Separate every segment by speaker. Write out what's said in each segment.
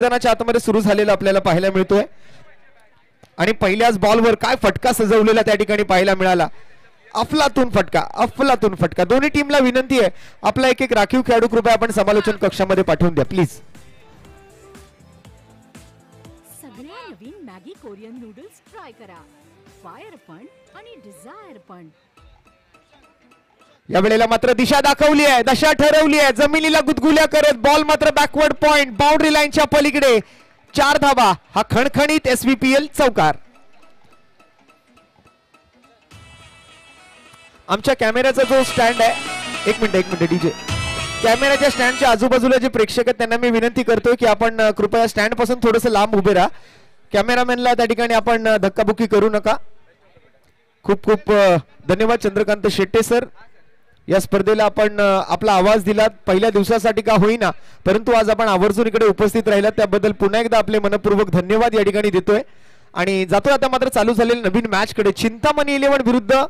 Speaker 1: मैदानाच्या आतमध्ये सुरू झालेला आपल्याला पाहायला मिळतोय आणि पहिल्याच बॉलवर काय फटका सजवलेला त्या ठिकाणी पाहायला मिळाला. अफलातून फटका. दोन्ही टीमला विनंती आहे आपला एक राखीव खेळाडू कृपया आपण समालोचन कक्षामध्ये पाठवून द्या प्लीज.
Speaker 2: सगळ्या नवीन मॅगी कोरियन नूडल्स ट्राय करा. फायर पण आणि डिझायर पण.
Speaker 1: या वेळेला मात्र दिशा दाखवली आहे, दशा ठरवली आहे, जमिनीला गुदगुल्या करत बॉल मात्र बॅकवर्ड पॉइंट बाउंड्री लाईनच्या पलीकडे 4 धावा. हा खणखणीत एसव्हीपीएल चौकार. आमच्या कॅमेऱ्याचा जो स्टँड आहे, एक मिनिट डीजे, कॅमेऱ्याच्या स्टँडच्या आजूबाजूला जे प्रेक्षक आहेत त्यांना मी विनंती करतोय की आपण कृपया स्टँड पासून थोडंसं लांब उभे राहा. कॅमेरामॅनला त्या ठिकाणी आपण धक्काबुक्की करू नका. खूप खूप धन्यवाद चंद्रकांत शेट्टे सर. या स्पर्धेला आपण आपला आवाज दिलात, पहिल्या दिवसासाठी का होईना परंतु आज आपण आवर्जून इकडे उपस्थित राहिलात त्याबद्दल पुन्हा एकदा आपले मनपूर्वक धन्यवाद या ठिकाणी देतोय. आणि जातोय आता मात्र चालू झालेल्या नवीन मॅच कडे. चिंतामणी 11 विरुद्ध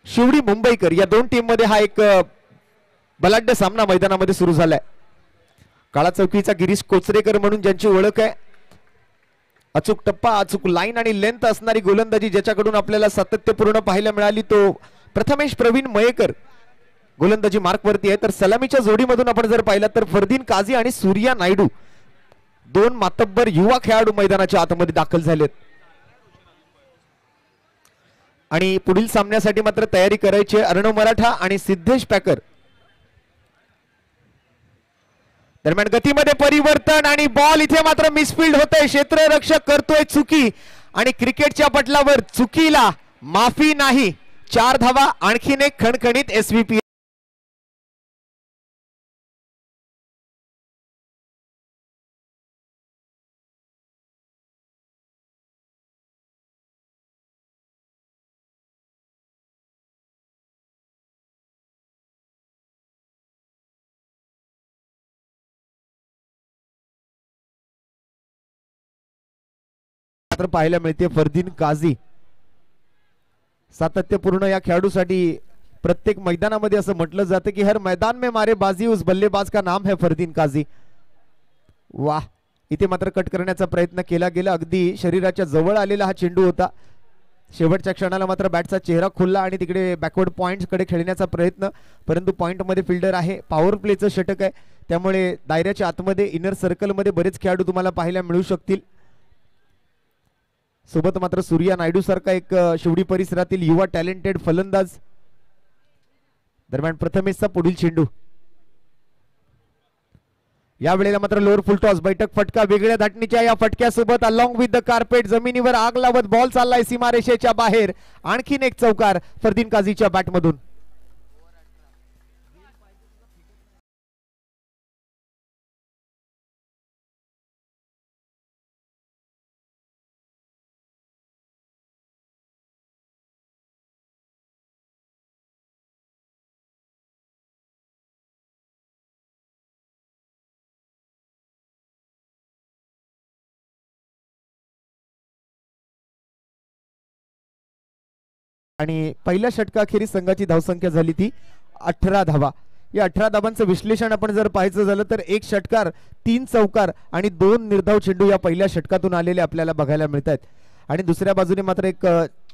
Speaker 1: शिवडी मुंबईकर या दोन टीम मध्ये हा एक बलाढ्य सामना मैदानामध्ये सुरू झालाय. काळा चौकीचा गिरीश कोचरेकर म्हणून ज्यांची ओळख आहे, अचूक टप्पा, अचूक लाईन आणि लेंथ असणारी गोलंदाजी ज्याच्याकडून आपल्याला सातत्यपूर्ण पाहायला मिळाली तो प्रथमेश प्रवीण मयेकर गोलंदाजी मार्क वरती आहे. तर सलामीच्या जोडीमधून आपण जर पाहिलं तर फरदीन काझी आणि सूर्या नायडू दोन मातब्बर युवा खेळाडू मैदानाच्या आतमध्ये दाखल झालेत आणि पुढील सामन्यासाठी मात्र तयारी करायची. अर्णव मराठा आणि सिद्धेश पॅकर दरम्यान गतीमध्ये परिवर्तन आणि बॉल इथे मात्र मिसफिल्ड होतोय. क्षेत्ररक्षक करतोय चुकी आणि क्रिकेटच्या पटलावर चुकीला माफी नाही. 4 धावा. आणखीन एक खणखणीत एसव्हीपी. पाहायला मिळते फरदीन काझी. सातत्यपूर्ण या खेळाडूसाठी प्रत्येक मैदानामध्ये असं म्हटलं जातं की हर मैदान में मारे बाजी उस बल्लेबाज का नाम है फरदीन काझी. वाह, इथे मात्र कट करण्याचा प्रयत्न केला गेला. अगदी शरीराच्या जवळ आलेला हा चेंडू होता. शेवटच्या क्षणाला मात्र बॅटचा चेहरा खुलला आणि तिकडे बॅकवर्ड पॉइंट कडे खेळण्याचा प्रयत्न, परंतु पॉइंट मध्ये फिल्डर आहे. पॉवर प्लेचं षटक आहे त्यामुळे दायऱ्याच्या आतमध्ये इनर सर्कल मध्ये बरेच खेळाडू तुम्हाला पाहायला मिळू शकतील. सोबत मात्र सूर्या नायडू सारखा एक शिवडी परिसरातील युवा टॅलेंटेड फलंदाज. दरम्यान प्रथमेशचा पुढील चेंडू. या वेळेला मात्र लोअर फुल टॉस बैठक फटका. वेगळ्या धाटणीच्या या फटक्यासोबत अलॉंग विथ द कार्पेट जमिनीवर आग लावत बॉल चाललाय सीमारेषेच्या बाहेर. आणखीन एक चौकार फरदीन काझीच्या बॅटमधून. आणि पहिल्या षटकाखेरीज संघाची धावसंख्या झाली ती 18 धावा. या 18 धावांचं विश्लेषण आपण जर पाहायचं झालं तर 1 षटकार, 3 चौकार आणि 2 निर्धाव चेंडू या पहिल्या षटकातून आलेले आपल्याला बघायला मिळत आहेत. आणि दुसऱ्या बाजूने मात्र एक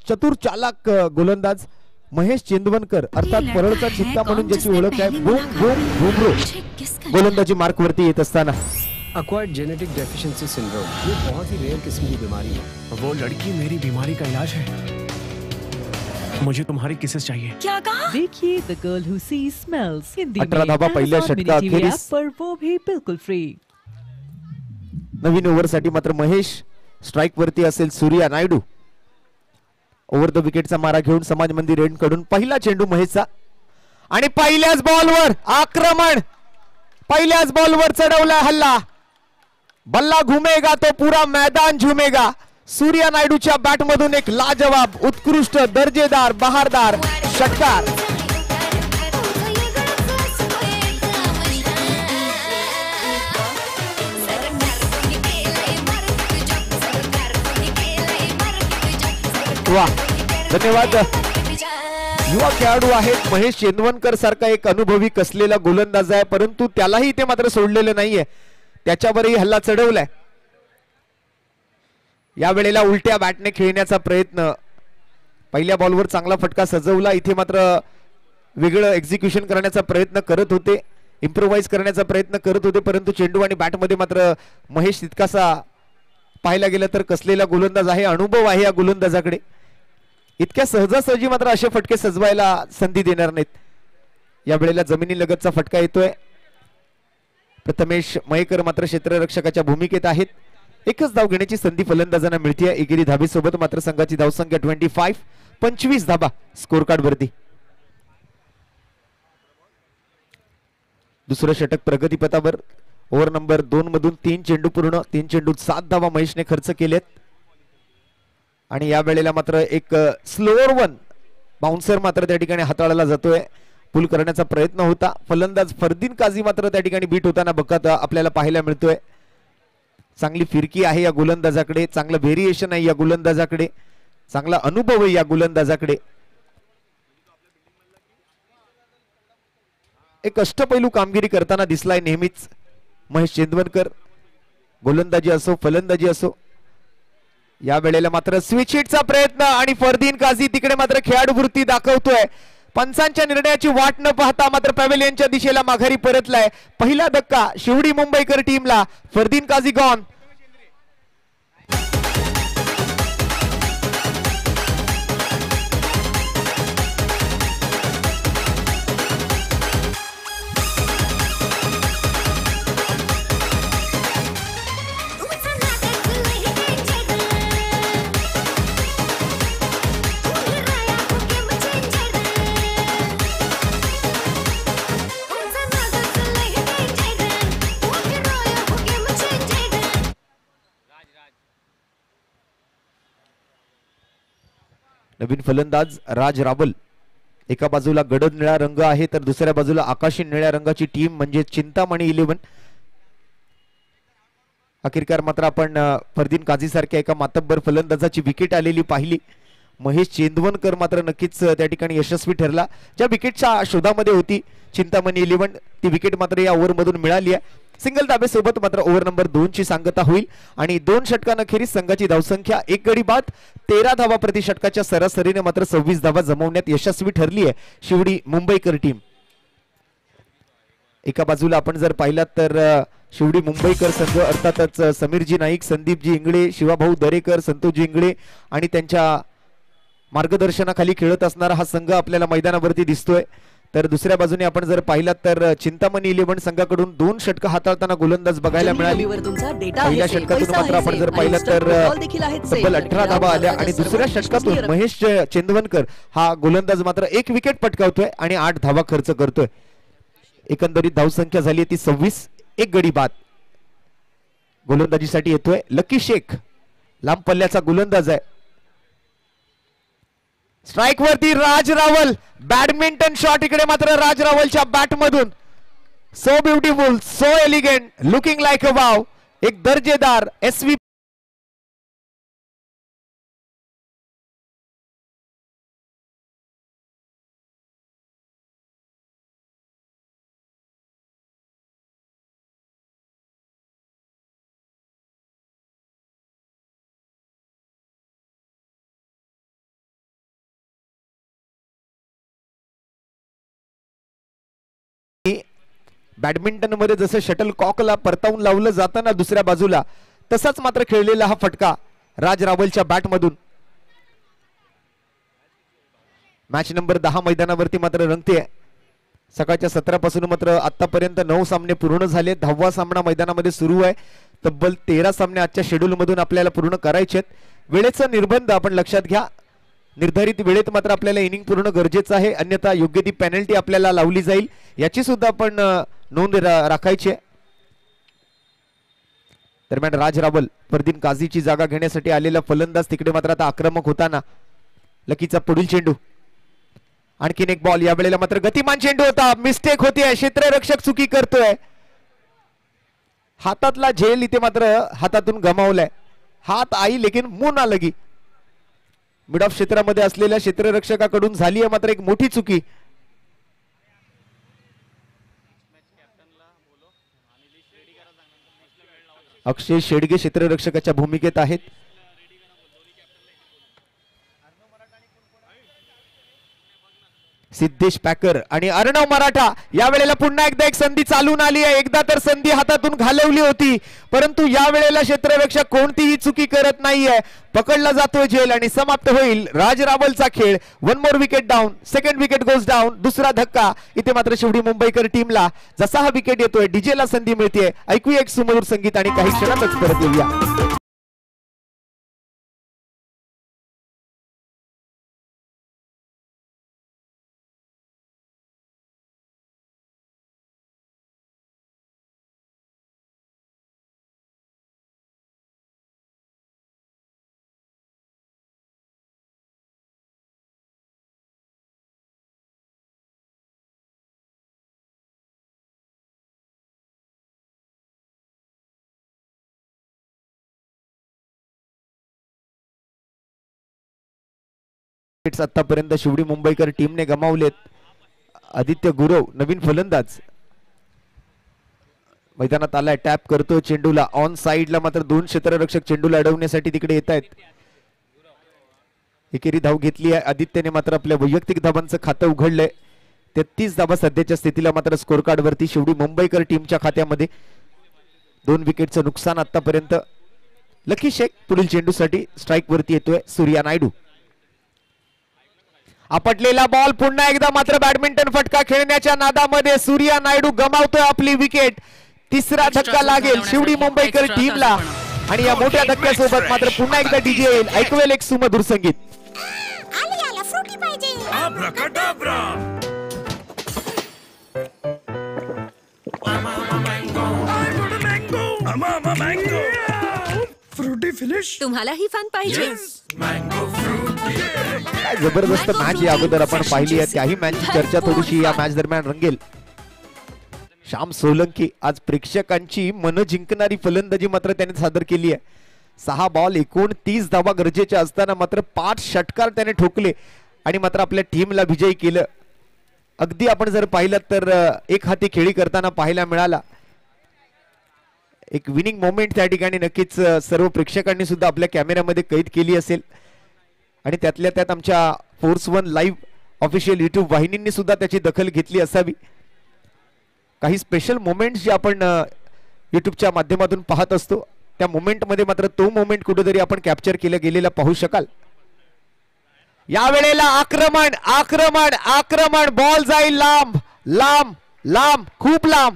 Speaker 1: चतुर चालाक गोलंदाज महेश चेंदवनकर अर्थात परळचा चित्ता म्हणून ज्याची ओळख आहे, बुमरो गोलंदाजी मार्क वरती येत असताना.
Speaker 3: एक्वायर्ड जेनेटिक डेफिशिएंसी सिंड्रोम ये बहुत ही रेयर किस्म की बीमारी है. वो लड़की मेरी बीमारी का इलाज है. मुझे तुम्हारी किसेस चाहिए.
Speaker 2: क्या कहा?
Speaker 4: देखिए the girl who seize smells Hindi
Speaker 1: 18 धावा पहिल्या षटकाखेरीज.
Speaker 4: पर वो भी बिल्कुल फ्री.
Speaker 1: नवीन ओव्हर साठी मात्र महेश स्ट्राइक वरती असेल. सूर्या नायडू ओव्हर द विकेटचा मारा घेऊन समाज मंदिर एंड कडून पहिला चेंडू महेशचा आणि पहिल्याच बॉलवर आक्रमण. पहिल्याच बॉलवर चढवला हल्ला. बल्ला घुमेगा तो पूरा मैदान झूमेगा. सूर्या नायडूच्या बॅटमधून एक लाजवाब, उत्कृष्ट, दर्जेदार, बहारदार षटकार. वा, धन्यवाद. युवा खेळाडू आहेत. महेश चेंदवनकर सारखा एक अनुभवी कसलेला गोलंदाज आहे परंतु त्यालाही ते मात्र सोडलेलं नाहीये. त्याच्यावरही हल्ला चढवलाय. या वेळेला उलट्या बॅटने खेळण्याचा प्रयत्न. पहिल्या बॉलवर चांगला फटका सजवला, इथे मात्र वेगळं एक्झिक्युशन करण्याचा प्रयत्न करत होते, इम्प्रोव्हाइज करण्याचा प्रयत्न करत होते, परंतु चेंडू आणि बॅटमध्ये मात्र महेश तितकासा पाहायला गेलं तर कसलेला गोलंदाज आहे, अनुभव आहे या गोलंदाजाकडे. इतक्या सहजासहजी मात्र असे फटके सजवायला संधी देणार नाहीत. या वेळेला जमिनी लगतचा फटका येतोय. प्रथमेश मयेकर मात्र क्षेत्ररक्षकाच्या भूमिकेत आहेत. एकच धाव घेण्याची संधी फलंदाजांना मिळते. एकेरी धाबेसोबत मात्र संघाची धावसंख्या 25, 25 धाबा स्कोर कार्ड वरती. दुसरं षटक प्रगतीपथावर. ओव्हर नंबर 2 मधून 3 चेंडू पूर्ण, 3 चेंडूत 7 धावा महेशने खर्च केलेत. आणि या वेळेला मात्र एक स्लोअर वन बाउन्सर मात्र त्या ठिकाणी हाताळला जातोय. पुल करण्याचा प्रयत्न होता. फलंदाज फरदीन काझी मात्र त्या ठिकाणी बीट होताना बघत आपल्याला पाहायला मिळतोय. चांगली फिरकी आहे या गोलंदाजाकडे, चांगलं व्हेरिएशन आहे या गोलंदाजाकडे, चांगला अनुभव आहे या गोलंदाजाकडे. एक अष्टपैलू कामगिरी करताना दिसलाय नेहमीच महेश चेंदवनकर. गोलंदाजी असो फलंदाजी असो. या वेळेला मात्र स्विच हिटचा प्रयत्न आणि फरदीन काझी तिकडे मात्र खेळाडू वृत्ती दाखवतोय. पंचांच्या निर्णयाची वाट न पाहता मात्र पॅव्हेलियनच्या दिशेला माघारी परतलाय. पहिला धक्का शिवडी मुंबईकर टीमला. फरदीन काझी गॉन. नवीन फलंदाज राज रावल. एका बाजूला गडद निळा रंग आहे तर दुसऱ्या बाजूला आकाशी निळ्या रंगाची टीम म्हणजे चिंतामणी 11. अखेरकार मात्र आपण फरदीन काझी सारख्या एका मातब्बर फलंदाजाची विकेट आलेली पाहिली. महेश चेंदवनकर मात्र नक्कीच त्या ठिकाणी यशस्वी ठरला. ज्या विकेटच्या शोधामध्ये होती चिंतामणी 11 ती विकेट मात्र या ओव्हर मधून मिळाली आहे. सिंगल धाबेसोबत मात्र ओव्हर नंबर 2 ची सांगता होईल आणि 2 षटकांखेरीज संघाची धावसंख्या 1 गडी बाद 13 धावा प्रति षटकाच्या सरासरीने मात्र 26 धावा जमवण्यात यशस्वी ठरली आहे शिवडी मुंबईकर टीम. एका बाजूला आपण जर पाहिलात तर शिवडी मुंबईकर संघ अर्थातच समीरजी नाईक, संदीपजी इंगळे, शिवाभाऊ दरेकर, संतोषजी इंगळे आणि त्यांच्या मार्गदर्शनाखाली खेळत असणारा हा संघ आपल्याला मैदानावरती दिसतोय. तर दुसऱ्या बाजूने आपण जर पाहिलात तर चिंतामणी 11 संघाकडून 2 षटक हाताळताना गोलंदाज बघायला मिळाली. पहिल्या षटकातून मात्र आपण जर पाहिलं तर तब्बल 18 धावा आल्या आणि दुसऱ्या षटकातून महेश चेंदवनकर हा गोलंदाज मात्र 1 विकेट पटकावतोय आणि 8 धावा खर्च करतोय. एकंदरीत धावसंख्या झाली ती 26. 1 गडी बाद. गोलंदाजीसाठी येतोय लकी शेख. लांब पल्ल्याचा गोलंदाज आहे. स्ट्राइक वरती राज रावल. बॅडमिंटन शॉट इकडे मात्र राज रावलच्या बॅट मधून. So beautiful, so elegant, looking like a wow. एक दर्जेदार एसवी बॅडमिंटन मध्ये जसं शटल कॉकला परतावून लावलं जातं ना दुसऱ्या बाजूला, तसाच मात्र खेळलेला हा फटका राज रावलच्या बॅट मधून. मॅच नंबर 10 मैदानावरती मात्र रंगते. सकाळच्या 17 पासून मात्र आतापर्यंत 9 सामने पूर्ण झाले. 10वा सामना मैदानामध्ये सुरू आहे. तब्बल 13 सामने आजच्या शेड्यूल मधून आपल्याला पूर्ण करायचे आहेत. वेळेचा निर्बंध आपण लक्षात घ्या. निर्धारित वेळेत मात्र आपल्याला इनिंग पूर्ण गरजेचं आहे, अन्यथा योग्य ती पेनल्टी आपल्याला लावली जाईल, याची सुद्धा आपण नोंद राखायची आहे. दरम्यान राज रावल फरदीन काझीची जागा घेण्यासाठी आलेला फलंदाज तिकडे मात्र आता आक्रमक होताना. लकीचा पुढील चेंडू. आणखीन एक बॉल. या वेळेला मात्र गतिमान चेंडू होता. मिस्टेक होतीये. क्षेत्ररक्षक चुकी करतोय. हातातला झेल इथे मात्र हातातून गमावलाय. हात आई लेकिन मुंह ना लगी. मिड ऑफ क्षेत्रामध्ये असलेल्या क्षेत्ररक्षकाकडून झाली आहे मात्र एक मोठी चुकी. अक्षय शेडगे क्षेत्ररक्षकाच्या भूमिकेत आहेत. सिद्धेश पॅकर आणि अर्णव मराठा. या वेळेला पुन्हा एकदा एक संधी चालून आली आहे. एकदा तर संधी हातातून घालवली होती, परंतु या वेळेला क्षेत्ररक्षक कोणतीही चुकी करत नाहीये. पकडला जातोय झेल आणि समाप्त होईल राज रावलचा खेळ. 1 more wicket down, second wicket goes down. दुसरा धक्का इथे मात्र शिवडी मुंबईकर टीमला. जसा हा विकेट येतोय डीजेला संधी मिळते. ऐकूया एक सुमधुर संगीत आणि काही क्षणातच परत येऊया. आतापर्यंत शिवडी मुंबईकर टीमने गमावलेत. आदित्य गुरव नवीन फलंदाज मैदानात आलाय. टॅप करतोय चेंडूला. ऑन साइडला मात्र 2 क्षेत्ररक्षक चेंडूला अडवण्यासाठी तिकडे येत आहेत. एकेरी धाव घेतली आहे आदित्यने. मात्र आपल्या वैयक्तिक धावांचं खातं उघडलंय. 33 धावा सध्याच्या स्थितीला मात्र स्कोर कार्ड वरती शिवडी मुंबईकर टीमच्या खात्यामध्ये. 2 विकेटचं नुकसान आतापर्यंत. लकी शेख पुढील चेंडूसाठी स्ट्राईक वरती येतोय. सूर्या नायडू. आपटलेला बॉल पुन्हा एकदा मात्र बॅडमिंटन फटका खेळण्याच्या नादामध्ये सूर्या नायडू गमावतोय आपली विकेट. तिसरा धक्का लागेल शिवडी मुंबईकर टीमला आणि या मोठ्या धक्क्यासोबत मात्र पुन्हा एकदा डीजे येईल. ऐकवेल एक सुमधुर संगीत.
Speaker 5: Fruity finish.
Speaker 2: तुम्हाला ही फन पाहिजे.
Speaker 1: काय जबरदस्त मॅच या अगोदर आपण पाहिली आहे. त्याही मॅचची चर्चा थोडीशी या मॅच दरम्यान रंगेल. श्याम सोलंकी आज प्रेक्षकांची मन जिंकणारी फलंदाजी मात्र त्याने सादर केली आहे. 6 बॉल 29 धावा गरजेच्या असताना मात्र 5 षटकार त्याने ठोकले आणि मात्र आपल्या टीमला विजयी केलं. अगदी आपण जर पाहिलं तर एक हाती खेळी करताना पाहायला मिळाला. एक विनिंग मोमेंट त्या ठिकाणी नक्कीच सर्व प्रेक्षकांनी सुद्धा आपल्या कॅमेऱ्यामध्ये कैद केली असेल आणि त्यातल्या त्यात आमच्या फोर्स 1 लाईव्ह ऑफिशियल युट्यूब वाहिनींनी सुद्धा त्याची दखल घेतली असावी. काही स्पेशल मोमेंट्स जे आपण युट्यूबच्या माध्यमातून पाहत असतो त्या मोमेंट मध्ये मात्र तो मोमेंट कुठेतरी आपण कॅप्चर केला गेलेला पाहू शकाल. या वेळेला आक्रमण आक्रमण आक्रमण. बॉल जाईल लांब लांब लांब खूप लांब.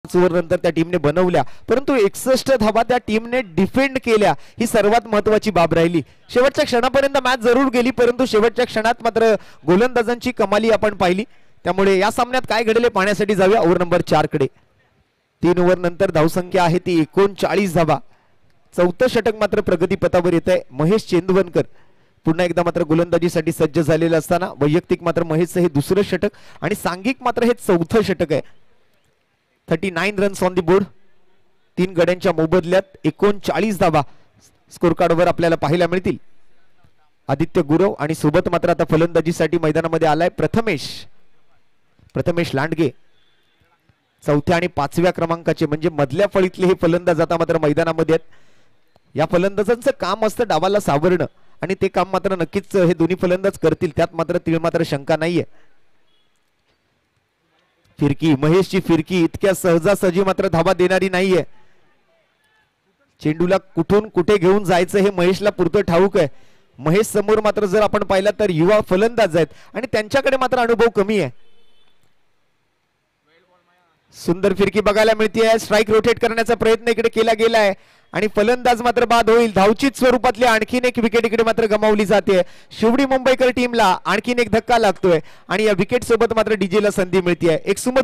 Speaker 1: ओव्हर नंतर त्या टीमने बनवल्या, परंतु 61 धावा त्या टीमने डिफेंड केल्या. ही सर्वात महत्वाची बाब राहिली. शेवटच्या क्षणापर्यंत मॅच जरूर गेली, परंतु शेवटच्या क्षणात मात्र गोलंदाजांची कमाली आपण पाहिली. त्यामुळे या सामन्यात काय घडले पाहण्यासाठी जाऊया ओव्हर नंबर 4 कडे. 3 ओव्हर नंतर धावसंख्या आहे ती 39 धावा. 4थं षटक मात्र प्रगतीपथावर येत आहे. महेश चेंदवनकर पुन्हा एकदा मात्र गोलंदाजीसाठी सज्ज झालेला असताना वैयक्तिक मात्र महेशचं हे 2रं षटक आणि सांघिक मात्र हे 4थं षटक आहे. 39 रन्स ऑन दी बोर्ड. 3 गड्यांच्या मोबदल्यात 39 धावा स्कोर कार्डवर आपल्याला पाहायला मिळतील. आदित्य गुरव आणि सोबत मात्र आता फलंदाजीसाठी मैदानामध्ये आलाय प्रथमेश लांडगे. 4थ्या आणि 5व्या क्रमांकाचे म्हणजे मधल्या फळीतले हे फलंदाज आता मात्र मैदानामध्ये आहेत. या फलंदाजांचं काम असतं डावाला सावरणं आणि ते काम मात्र नक्कीच हे दोन्ही फलंदाज करतील, त्यात मात्र तीळ मात्र शंका नाहीये. फिरकी महेशची फिरकी इतक्या सहजासहजी मात्र धावा देणारी नाहीये. चेंडूला कुठून कुठे घेऊन जायचं हे महेशला पुरतं ठाऊक आहे. महेश समोर मात्र जर आपण पाहिला तर युवा फलंदाज आहेत आणि त्यांच्याकडे मात्र अनुभव कमी आहे. सुंदर फिरकी बघायला मिळते. स्ट्राइक रोटेट करण्याचा प्रयत्न इकडे केला गेलाय आणि फलंदाज मात्र बाद होईल. धावचीत स्वरूपातली आणखीन एक विकेट इकडे मात्र गमावली जाते. शिवडी मुंबईकर टीमला आणखीन एक धक्का लागतोय आणि या विकेट सोबत मात्र डीजेला संधी मिळते. एक सुमत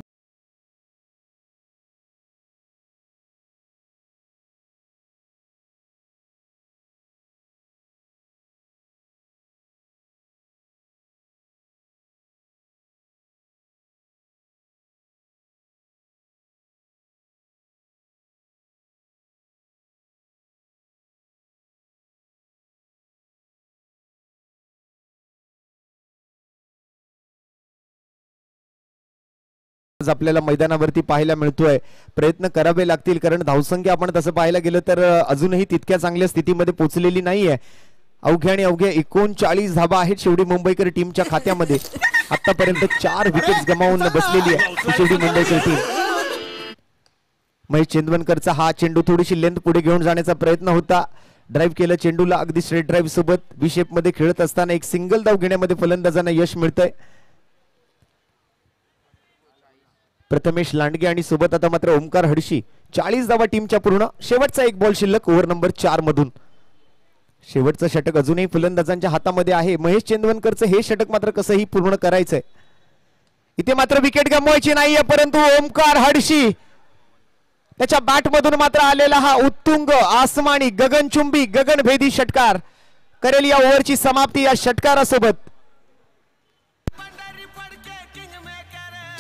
Speaker 1: आपल्याला मैदानावरती पाहायला मिळतोय. प्रयत्न करावे लागतील कारण धावसंख्या आपण तसं पाहायला गेलं तर अजूनही तितक्या चांगल्या स्थितीमध्ये पोहोचलेली नाहीये. अवघ्या आणि अवघ्या 39 धाबा आहेत शिवडी मुंबईकर टीमच्या खात्यामध्ये. आतापर्यंत 4 विकेट गमावून बसलेली आहे शिवडी मुंबईकर टीम. महेश चेंदवनकरचा हा चेंडू थोडीशी लेंथ पुढे घेऊन जाण्याचा प्रयत्न होता. ड्राईव्ह केलं चेंडूला अगदी स्ट्रेट ड्राईव्ह सोबत बी शेप मध्ये खेळत असताना एक सिंगल धाव घेण्यामध्ये फलंदाजांना यश मिळतंय. प्रथमेश लांडगे आणि सोबत आता मात्र ओमकार हडशी. 40 धावा टीमच्या पूर्ण. शेवटचा एक बॉल शिल्लक ओव्हर नंबर 4 मधून. शेवटचं षटक अजूनही फलंदाजांच्या हातामध्ये आहे. महेश चेंदवनकरचं हे षटक मात्र कसंही पूर्ण करायचंय. इथे मात्र विकेट गमवायची नाहीये परंतु ओमकार हडशी त्याच्या बॅट मधून मात्र आलेला हा उत्तुंग आसमानी गगनचुंबी गगनभेदी षटकार करेल या ओव्हरची समाप्ती. या षटकारासोबत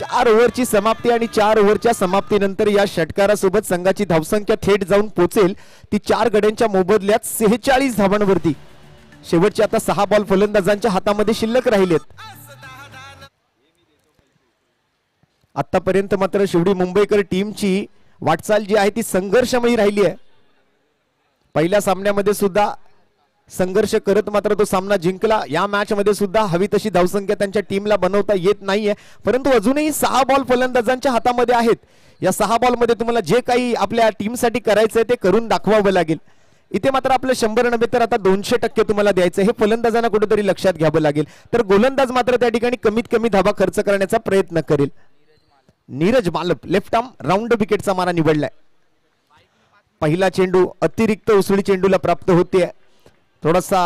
Speaker 1: 4 ओव्हरची समाप्ती आणि 4 ओव्हरच्या समाप्तीनंतर या षटकारासोबत संघाची धावसंख्या थेट जाऊन पोहोचेल ती 4 गड्यांच्या मोबदल्यात 46 धावांवरती. शेवटचे आता 6 बॉल फलंदाजांच्या हातामध्ये शिल्लक राहिलेत. आतापर्यंत मात्र शिवडी मुंबईकर टीमची वाटचाल जी आहे ती संघर्षमयी राहिली आहे. पहिल्या सामन्यामध्ये सुद्धा संघर्ष करत मात्र तो सामना जिंकला. या मॅच मध्ये सुद्धा हवी तशी धावसंख्या त्यांच्या टीमला बनवता येत नाहीये परंतु अजूनही 6 बॉल फलंदाजांच्या हातामध्ये आहेत. या 6 बॉल मध्ये तुम्हाला जे काही आपल्या टीमसाठी करायचंय ते करून दाखवावं लागेल. इथे मात्र आपलं 100 नव्हे तर आता 200% तुम्हाला द्यायचं हे फलंदाजांना कुठेतरी लक्षात घ्यावं लागेल. तर गोलंदाज मात्र त्या ठिकाणी कमीत कमी धावा खर्च करण्याचा प्रयत्न करेल. Neeraj Malap left arm round विकेटचा मारा निवडलाय. पहिला चेंडू अतिरिक्त उसळी चेंडूला प्राप्त होते. थोडासा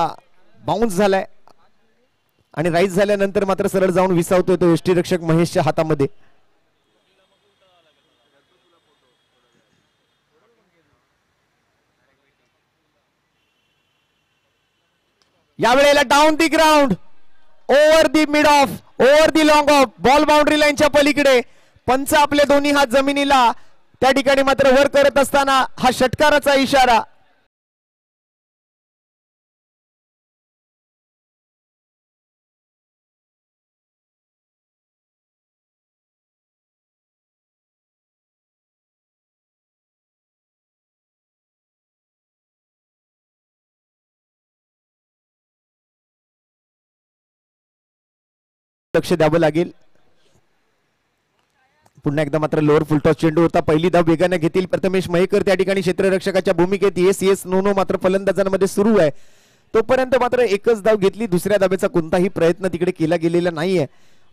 Speaker 1: बाउन्स झालाय आणि राईज झाल्यानंतर मात्र सरळ जाऊन विसावतोय तो यष्टीरक्षक महेशच्या हातामध्ये. यावेळेला down the ground over the mid of over the long of ball boundary लाईनच्या पलीकडे. पंच आपले दोन्ही हात जमिनीला त्या ठिकाणी मात्र वर करत असताना हा षटकाराचा इशारा. लक्ष द्यावं लागेल. पुन्हा एकदा मात्र लोअर फुलटॉस चेंडू होता. पहिली धाव वेगाने घेतील प्रथमेश मयेकर त्या ठिकाणी क्षेत्ररक्षकाच्या भूमिकेत. येस नो नो मात्र फलंदाजांमध्ये सुरू आहे. तोपर्यंत मात्र एकच धाव घेतली. दुसऱ्या धावेचा कोणताही प्रयत्न तिकडे केला गेलेला नाहीये.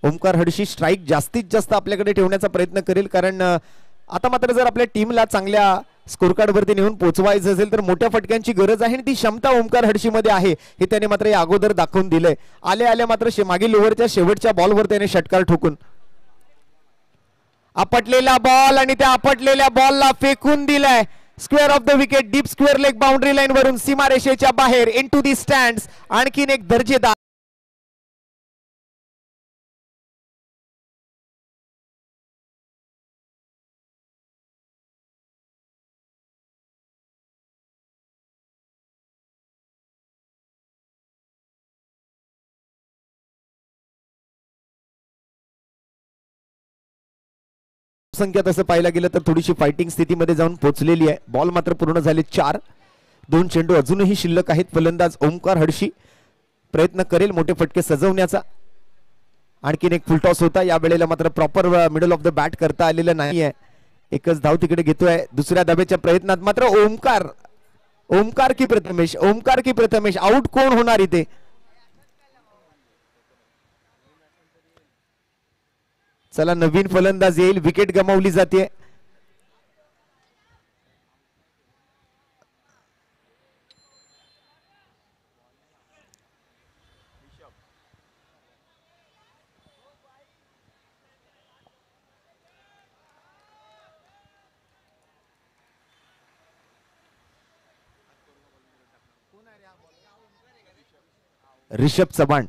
Speaker 1: ओमकार हडशी स्ट्राईक जास्तीत जास्त आपल्याकडे ठेवण्याचा प्रयत्न करेल कारण आता मात्र जर आपल्या टीमला चांगल्या स्कोर कार्ड वरती नेऊन पोहोचवायचं असेल तर मोठ्या फटक्यांची गरज आहे आणि ती क्षमता ओमकार हडशी मध्ये आहे हे त्याने मात्र या अगोदर दाखवून दिलंय. आल्या मात्र मागील ओव्हरच्या शेवटच्या बॉलवर त्याने षटकार ठोकून आपटलेला बॉल आणि त्या आपटलेल्या बॉलला फेकून दिलाय square of the wicket deep square leg boundary line वरून सीमारेषेच्या बाहेर इनटू दी स्टँड्स. आणखीन एक दर्जेदार संख्या तसं पाहायला गेलं तर थोडीशी फायटिंग स्थितीमध्ये जाऊन पोहोचलेली आहे. बॉल मात्र पूर्ण झाले 4. 2 चेंडू अजूनही शिल्लक आहेत. फलंदाज ओमकार हडशी प्रयत्न करेल मोठे फटके सजवण्याचा. आणखीन एक फुलटॉस होता. या वेळेला मात्र proper middle of the bat करता आलेलं नाहीये. एकच धाव तिकडे घेतोय. दुसऱ्या धावेच्या प्रयत्नात मात्र ओमकार की प्रथमेश आउट कोण होणार इथे. चला नवीन फलंदाज येईल. विकेट गमावली जाते. रिषभ चव्हाण.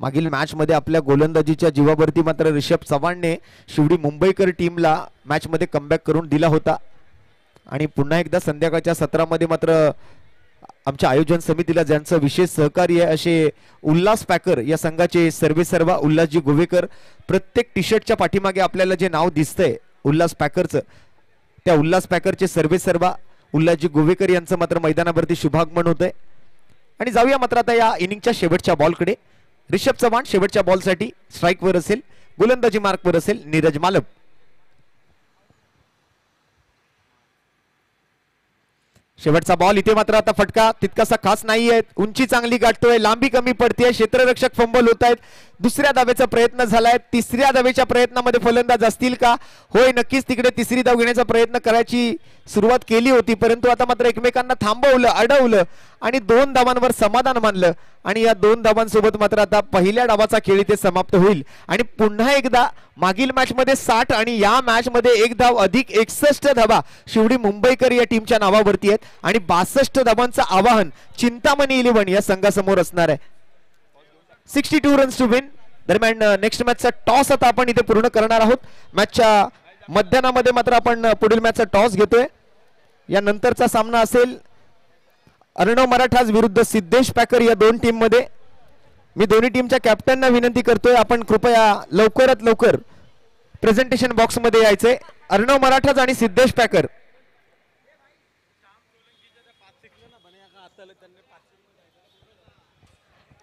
Speaker 1: मागील मॅच मध्ये आपल्या गोलंदाजीच्या जीवावरती मात्र रिषभ चव्हाणने शिवडी मुंबईकर टीमला मॅच मध्ये कमबॅक करून दिला होता. आणि पुन्हा एकदा संध्याकाळच्या सत्रामध्ये मात्र आमच्या आयोजन समितीला ज्यांचं विशेष सहकार्य आहे असे उल्हास पॅकर या संघाचे सर्वेसर्वा उल्हासजी गोवेकर. प्रत्येक टी शर्टच्या पाठीमागे आपल्याला जे नाव दिसतंय उल्हास पॅकरचं, त्या उल्हास पॅकरचे सर्वेसर्वा उल्हासजी गोवेकर यांचं मात्र मैदानावरती शुभागमन होतंय. आणि जाऊया मात्र आता या इनिंगच्या शेवटच्या बॉलकडे. रिषभ चव्हाण शेवटच्या बॉलसाठी स्ट्राईकवर असेल, गोलंदाजी मार्कवर असेल नीरज मालप. शेवटचा बॉल. इथे मात्र आता फटका तितकासा खास नाहीये, उंची चांगली गाठतोय, लांबी कमी पडतीये, क्षेत्ररक्षक फंबल होत आहेत. दुसऱ्या धावेचा प्रयत्न झालाय, तिसऱ्या धावेच्या प्रयत्नामध्ये फलंदाज असतील का? होय, नक्कीच तिकडे तिसरी धाव घेण्याचा प्रयत्न करायची सुरुवात केली होती, परंतु आता मात्र एकमेकांना थांबवलं, अडवलं आणि 2 धावांवर समाधान मानलं. आणि या 2 धावांसोबत मात्र आता पहिल्या डावाचा खेळ इथे समाप्त होईल. आणि पुन्हा एकदा मागील मॅच मध्ये 60 आणि या मॅच मध्ये 1 धाव अधिक 61 धावा शिवडी मुंबईकर या टीमच्या नावावरती आहेत. आणि 62 धावांचं आवाहन चिंतामणी 11 या संघासमोर असणार आहे. 62 रन्स टू विन. दरम्यान नेक्स्ट मॅचचा टॉस आता आपण इथे पूर्ण करणार आहोत. मॅचच्या मध्यानामध्ये मात्र आपण पुढील मॅचचा टॉस घेतोय. या नंतरचा सामना असेल अर्णव मराठाज विरुद्ध सिद्धेश पॅकर या 2 टीम मध्ये. मी दोन्ही टीमच्या कॅप्टनना विनंती करतोय आपण कृपया लवकरात लवकर प्रेझेंटेशन बॉक्स मध्ये यायचंय. अर्णव मराठाज आणि सिद्धेश पॅकर.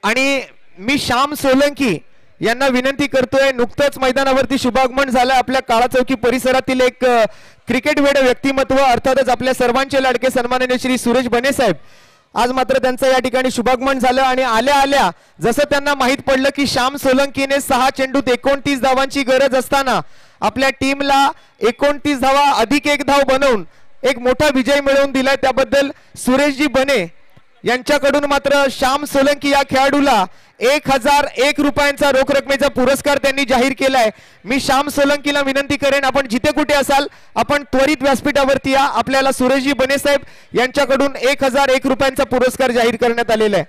Speaker 1: आणि मी श्याम सोलंकी यांना विनंती करतोय, नुकतंच मैदानावरती शुभागमन झालं आपल्या काळा चौकी परिसरातील एक क्रिकेट वेड व्यक्तिमत्व, अर्थातच आपल्या सर्वांचे लाडके सन्माननीय श्री सुरेश बने साहेब. आज मात्र त्यांचं या ठिकाणी शुभागमन झालं आणि आल्या आल्या जसं त्यांना माहित पडलं की श्याम सोलंकीने 6 चेंडूत 29 धावांची गरज असताना आपल्या टीमला 29 धावा अधिक 1 धाव बनवून एक मोठा विजय मिळवून दिलाय, त्याबद्दल सुरेशजी बने यांच्याकडून मात्र श्याम सोलंकी या खेळाडूला 1001 रुपयांचा रोख रकमेचा पुरस्कार त्यांनी जाहीर केलाय. मी श्याम सोलंकीला विनंती करेन आपण जिथे कुठे असाल आपण त्वरित व्यासपीठावरती या. आपल्याला सुरेशजी बने साहेब यांच्याकडून 1001 रुपयांचा पुरस्कार जाहीर करण्यात आलेला आहे.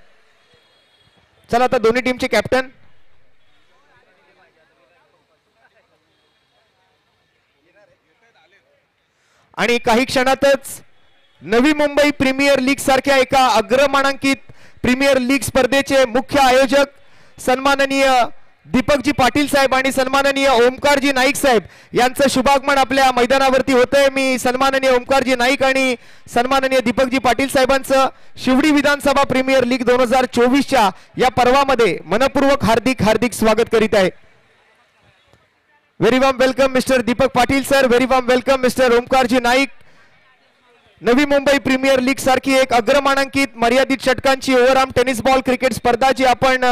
Speaker 1: चला आता दोन्ही टीमचे कॅप्टन. आणि काही क्षणातच नवी मुंबई प्रीमियर लीग सारख्या एका अग्रमानांकित प्रीमियर लीग स्पर्धेचे मुख्य आयोजक सन्माननीय दीपकजी पाटील साहेब आणि सन्माननीय ओमकारजी नाईक साहेब यांचं शुभागमन आपल्या मैदानावरती होतंय. मी सन्माननीय ओमकारजी नाईक आणि सन्माननीय दीपकजी पाटील साहेबांचं शिवडी विधानसभा प्रीमियर लीग 2024च्या या पर्वामध्ये मनपूर्वक हार्दिक हार्दिक स्वागत करीत आहे. Very warm welcome mister Deepak Patil sir. Very warm welcome mister Omkarji Naik. Navi Mumbai premier league सारखी एक अग्रमानांकित मर्यादित षटकांची ओव्हरआर्म टेनिस बॉल क्रिकेट स्पर्धा जी आपण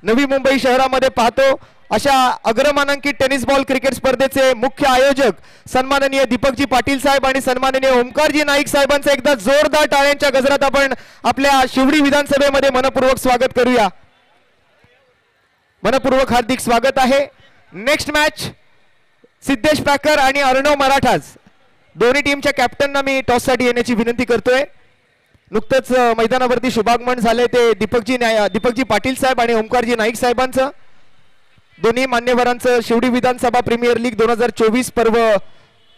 Speaker 1: नवी मुंबई शहरामध्ये पाहतो, अशा अग्रमानांकित टेनिस बॉल क्रिकेट स्पर्धेचे मुख्य आयोजक सन्माननीय दीपकजी पाटील साहेब आणि सन्माननीय ओमकारजी नाईक साहेबांचं एकदा जोरदार टाळ्यांच्या गजरात आपण आपल्या शिवडी विधानसभेमध्ये मनपूर्वक स्वागत करूया. मनपूर्वक हार्दिक स्वागत आहे. नेक्स्ट मॅच सिद्धेश पॅकर आणि अर्णव मराठाज दोन्ही टीमच्या कॅप्टनना मी टॉस साठी येण्याची विनंती करतोय. नुकतंच मैदानावरती शुभागमन झाले ते दीपकजी पाटील साहेब आणि ओमकारजी नाईक साहेबांचं. दोन्ही मान्यवरांचं शिवडी विधानसभा प्रीमियर लीग 2024 पर्व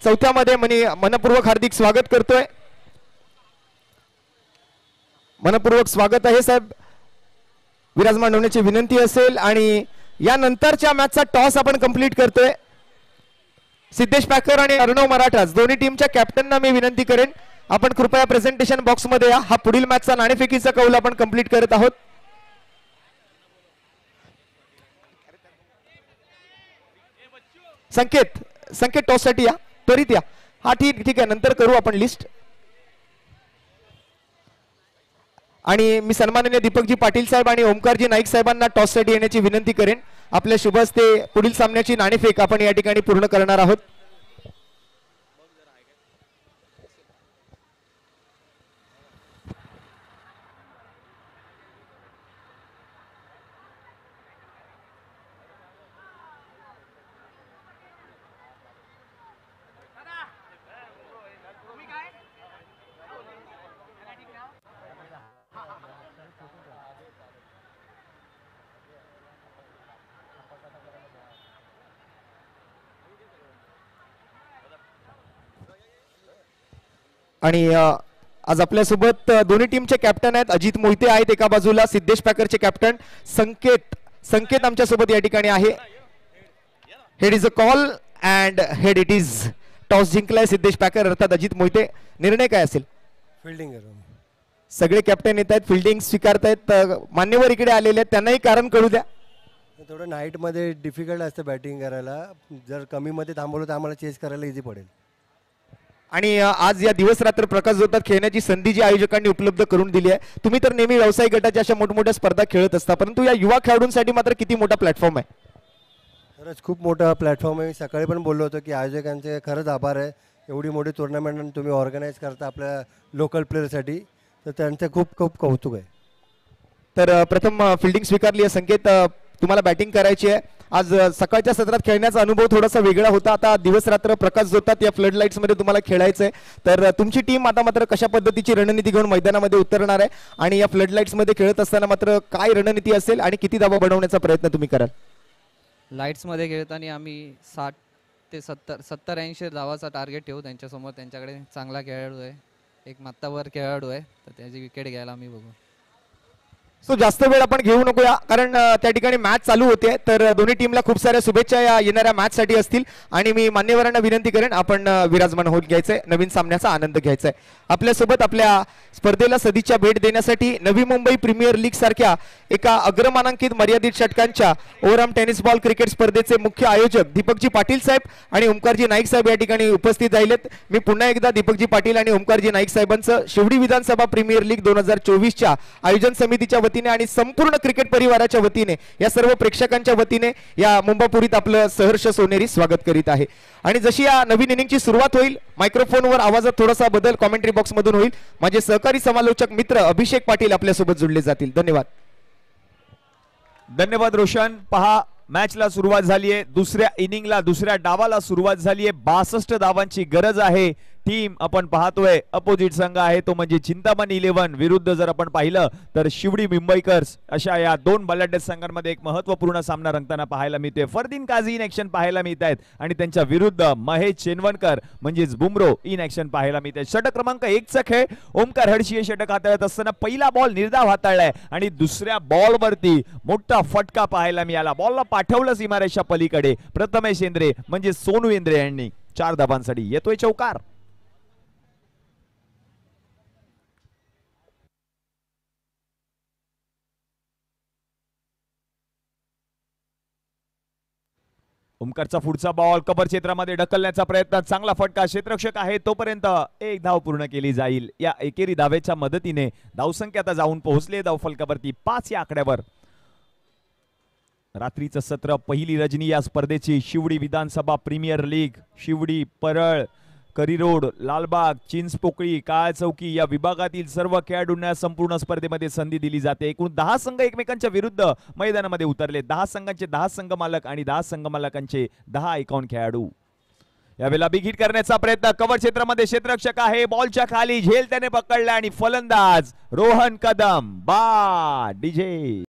Speaker 1: 4थ्या मध्ये मनपूर्वक हार्दिक स्वागत करतोय. मनपूर्वक स्वागत आहे साहेब. विराजमान होण्याची विनंती असेल आणि या नंतरच्या मॅचचा टॉस आपण कंप्लीट करतोय. सिद्धेश पॅकर आणि अर्णव मराठाज दोन्ही टीमच्या कॅप्टनना मी विनंती करेन आपण कृपया प्रेझेंटेशन बॉक्स मध्ये या. हा पुढील मॅचचा नाणेफेकीचा कौल आपण कंप्लीट करत आहोत. संकेत टॉस साठी या, त्वरित या. हा ठीक आहे, नंतर करू आपण लिस्ट. आणि मी सन्माननीय दीपकजी पाटील साहेब आणि ओमकारजी नाईक साहेबांना टॉस साठी येण्याची विनंती करेन. आपल्या शुभ हस्ते पुढील सामन्याची नाणेफेक आपण या ठिकाणी पूर्ण करणार आहोत. आणि आज आपल्यासोबत दोन्ही टीमचे कॅप्टन आहेत. अजित मोहिते आहेत एका बाजूला, सिद्धेश पॅकरचे कॅप्टन संकेत आमच्या सोबत या ठिकाणी आहे. Head is a call and head it is. Toss जिंकलाय सिद्धेश पॅकर अर्थात अजित मोहिते. निर्णय काय असेल?
Speaker 5: फिल्डिंग
Speaker 1: सगळे कॅप्टन येत आहेत, फिल्डिंग स्वीकारतायत. मान्यवर इकडे आलेले आहेत, त्यांनाही कारण कळू द्या.
Speaker 5: थोडं नाईटमध्ये डिफिकल्ट असतं बॅटिंग करायला. जर कमीमध्ये थांबवलं तर आम्हाला चेस करायला इझी पडेल.
Speaker 1: आणि आज या दिवस रात्र प्रकाश जोतात खेळण्याची संधी जी आयोजकांनी उपलब्ध करून दिली आहे. तुम्ही तर नेहमी व्यावसायिक गटाच्या अशा मोठमोठ्या स्पर्धा खेळत असता, परंतु या युवा खेळाडूंसाठी मात्र किती मोठा प्लॅटफॉर्म आहे.
Speaker 5: खरंच खूप मोठा प्लॅटफॉर्म आहे. मी सकाळी पण बोललो होतो की आयोजकांचे खरंच आभार आहे. एवढी मोठी टुर्नामेंट तुम्ही ऑर्गनाईज करता आपल्या लोकल प्लेयरसाठी, तर त्यांचं खूप खूप कौतुक आहे.
Speaker 1: तर प्रथम फिल्डिंग स्वीकारली आहे संकेत. तुम्हाला बॅटिंग करायची आहे. आज सकाळच्या सत्रात खेळण्याचा अनुभव थोडासा वेगळा होता. आता दिवस रात्र प्रकाश जोतात या फ्लड लाईट्स मध्ये तुम्हाला खेळायचं आहे. तर तुमची टीम आता मात्र कशा पद्धतीची रणनीती घेऊन मैदानामध्ये उतरणार आहे आणि या फ्लड लाईट्स मध्ये खेळत असताना मात्र काय रणनीती असेल आणि किती धावा बनवण्याचा प्रयत्न तुम्ही कराल?
Speaker 6: लाईट्समध्ये खेळताना आम्ही 60 ते 70-80 धावाचा टार्गेट ठेवू त्यांच्यासमोर. त्यांच्याकडे चांगला खेळाडू आहे, एक मात्तावर खेळाडू आहे, तर त्याची विकेट घ्यायला आम्ही बघू.
Speaker 1: सो जास्त वेळ आपण घेऊ नकोया, कारण त्या ठिकाणी मॅच चालू होते. तर दोन्ही टीमला खूप साऱ्या शुभेच्छा या येणाऱ्या मॅच साठी असतील. आणि मी मान्यवरांना विनंती करेन आपण विराजमान होत घ्यायचंय, नवीन सामन्याचा आनंद घ्यायचा आहे. आपल्यासोबत आपल्या स्पर्धेला सदिच्छा भेट देण्यासाठी नवी मुंबई प्रीमियर लीग सारख्या एका अग्रमानांकित मर्यादित षटकांच्या ओव्हरआर्म टेनिस बॉल क्रिकेट स्पर्धेचे मुख्य आयोजक दीपकजी पाटील साहेब आणि ओमकारजी नाईक साहेब या ठिकाणी उपस्थित राहिलेत. मी पुन्हा एकदा दीपकजी पाटील आणि ओमकारजी नाईक साहेबांचं शिवडी विधानसभा प्रीमियर लीग 2024च्या आयोजन समितीच्या वतीने आणि संपूर्ण क्रिकेट परिवाराच्या वतीने, या सर्व प्रेक्षकांच्या वतीने या मुंबापुरीत आपलं सहर्ष सोनेरी स्वागत करीत आहे. आणि जशी या नवीन इनिंगची सुरुवात होईल, मायक्रोफोनवर आवाजात थोडासा बदल कॉमेंट्री बॉक्स मधून होईल. माझे सहकारी समालोचक मित्र अभिषेक पाटील आपल्यासोबत जोडले जातील. धन्यवाद.
Speaker 7: धन्यवाद रोशन. पहा, मॅचला सुरुवात झाली आहे. दुसऱ्या इनिंगला, दुसऱ्या डावाला सुरुवात झाली आहे. 62 धावांची गरज आहे. टीम आपण पाहतोय अपोजिट संघ आहे तो म्हणजे चिंतामणी 11 विरुद्ध जर आपण पाहिलं तर शिवडी मुंबईकर्स. अशा या दोन बलाढ्य संघांमध्ये एक महत्त्वपूर्ण सामना रंगताना पाहायला मिळतोय. फरदीन काझी इन ऍक्शन पाहायला मिळत आहेत आणि त्यांच्या विरुद्ध महेश चेनवणकर म्हणजेच बुमरो इन ऍक्शन पाहायला मिळत. षटक क्रमांक 1 चा खेळ. ओमकार हडशी हे षटक हाताळत असताना पहिला बॉल निर्धाव हाताळलाय आणि दुसऱ्या बॉल वरती मोठा फटका पाहायला मिळाला. बॉलला पाठवलं सीमारेषा पलीकडे. प्रथमेश इंद्रे म्हणजे सोनू इंद्रे यांनी 4 धावांसाठी येतोय चौकार. ओमकारचा पुढचा बॉल कव्हर क्षेत्रामध्ये ढकलण्याचा प्रयत्न. चांगला फटका. क्षेत्ररक्षक आहे तोपर्यंत एक धाव पूर्ण केली जाईल. या एकेरी धावेच्या मदतीने धावसंख्या आता जाऊन पोहोचले धावफलकावरती 5 या आकड्यावर. रात्रीचं सत्र, पहिली रजनी या स्पर्धेची. Shivdi Vidhansabha premier league. शिवडी, परळ, करीरोड, लालबाग, चिंचपोकळी, काळ चौकी या विभागातील सर्व खेळाडूंना संपूर्ण स्पर्धेमध्ये संधी दिली जाते. एकूण 10 संघ एकमेकांच्या विरुद्ध मैदानामध्ये उतरले. 10 संघांचे 10 संघ मालक आणि 10 संघ मालकांचे 10 आयकॉन खेळाडू. यावेळेला बिग हिट करण्याचा प्रयत्न. कव्हर क्षेत्रामध्ये क्षेत्ररक्षक आहे. बॉलच्या खाली झेल त्याने पकडला आणि फलंदाज रोहन कदम बा डीजे.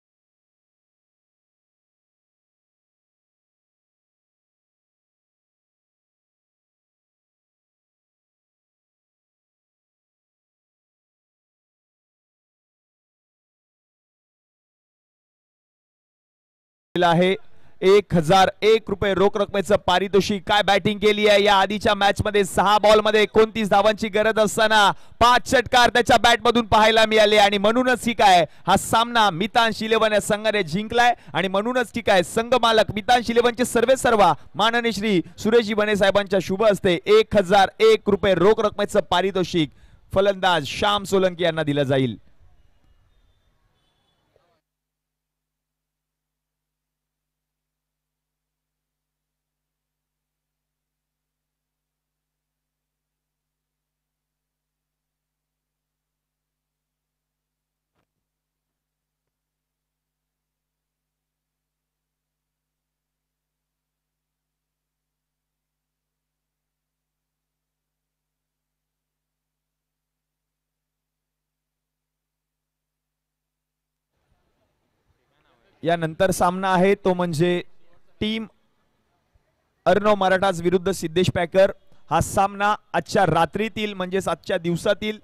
Speaker 7: आहे 1001 रुपये रोख रकमेचं पारितोषिक. काय बॅटिंग केली आहे या आधीच्या मॅच मध्ये. 6 बॉल मध्ये 29 धावांची गरज असताना 5 षटकार त्याच्या बॅट मधून पाहायला मिळाले आणि म्हणूनच की काय हा सामना मितांश 11 या संघाने जिंकलाय. आणि म्हणूनच की काय संघ मालक मितांश 11चे सर्वेसर्वा माननीय श्री सुरेशजी बने साहेबांच्या शुभ हस्ते 1001 रुपये रोख रकमेचं पारितोषिक फलंदाज श्याम सोलंकी यांना दिलं जाईल. यानंतर सामना आहे तो म्हणजे टीम अर्णव मराठाज विरुद्ध सिद्धेश पॅकर. हा सामना आजच्या रात्रीतील म्हणजेच आजच्या दिवसातील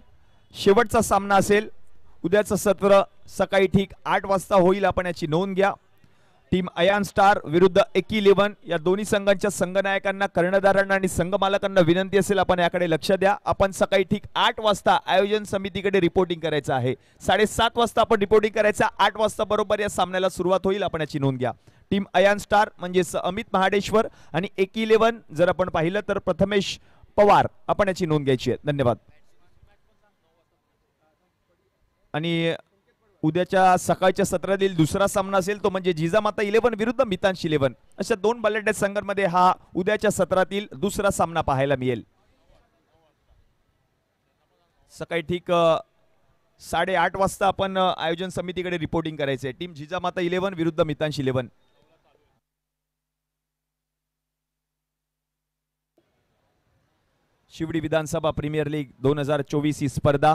Speaker 7: शेवटचा सामना असेल. उद्याचं सत्र सकाळी ठीक 8 वाजता होईल, आपण याची नोंद घ्या. टीम अयान स्टार विरुद्ध एकी11 या दोन्ही संघांच्या संघनायकांना, कर्णधारांना आणि संघ मालकांना विनंती असेल आपण याकडे लक्ष द्या. आपण सकाळी ठीक 8 वाजता आयोजन समितीकडे रिपोर्टिंग करायचं आहे. 7:30 वाजता आपण रिपोर्टिंग करायचं. 8 वाजता बरोबर या सामन्याला सुरुवात होईल, आपण याची नोंद घ्या. टीम अयान स्टार म्हणजेच अमित महाडेश्वर आणि एकी11 जर आपण पाहिलं तर प्रथमेश पवार, आपण याची नोंद घ्यायची आहे. धन्यवाद. आणि उद्याच्या सकाळच्या सत्रातील दुसरा सामना असेल तो म्हणजे जिजामाता 11 विरुद्ध मितांश 11. अशा 2 बलाढ्य संघांमध्ये हा उद्याच्या सत्रातील दुसरा सामना पाहायला मिळेल. सकाळी ठीक 8:30 वाजता आपण आयोजन समितीकडे रिपोर्टिंग करायचे. टीम जिजामाता 11 विरुद्ध मितांश 11. शिवडी विधानसभा प्रीमियर लीग 2024 ही स्पर्धा.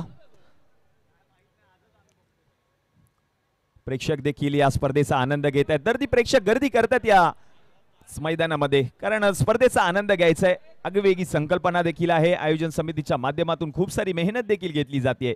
Speaker 7: प्रेक्षक देखील या स्पर्धेचा आनंद घेत आहेत. तर ती प्रेक्षक गर्दी करतात या मैदानामध्ये, कारण स्पर्धेचा आनंद घ्यायचा आहे. आगवेगळी संकल्पना देखील आहे. आयोजन समितीच्या माध्यमातून खूप सारी मेहनत देखील घेतली जाते.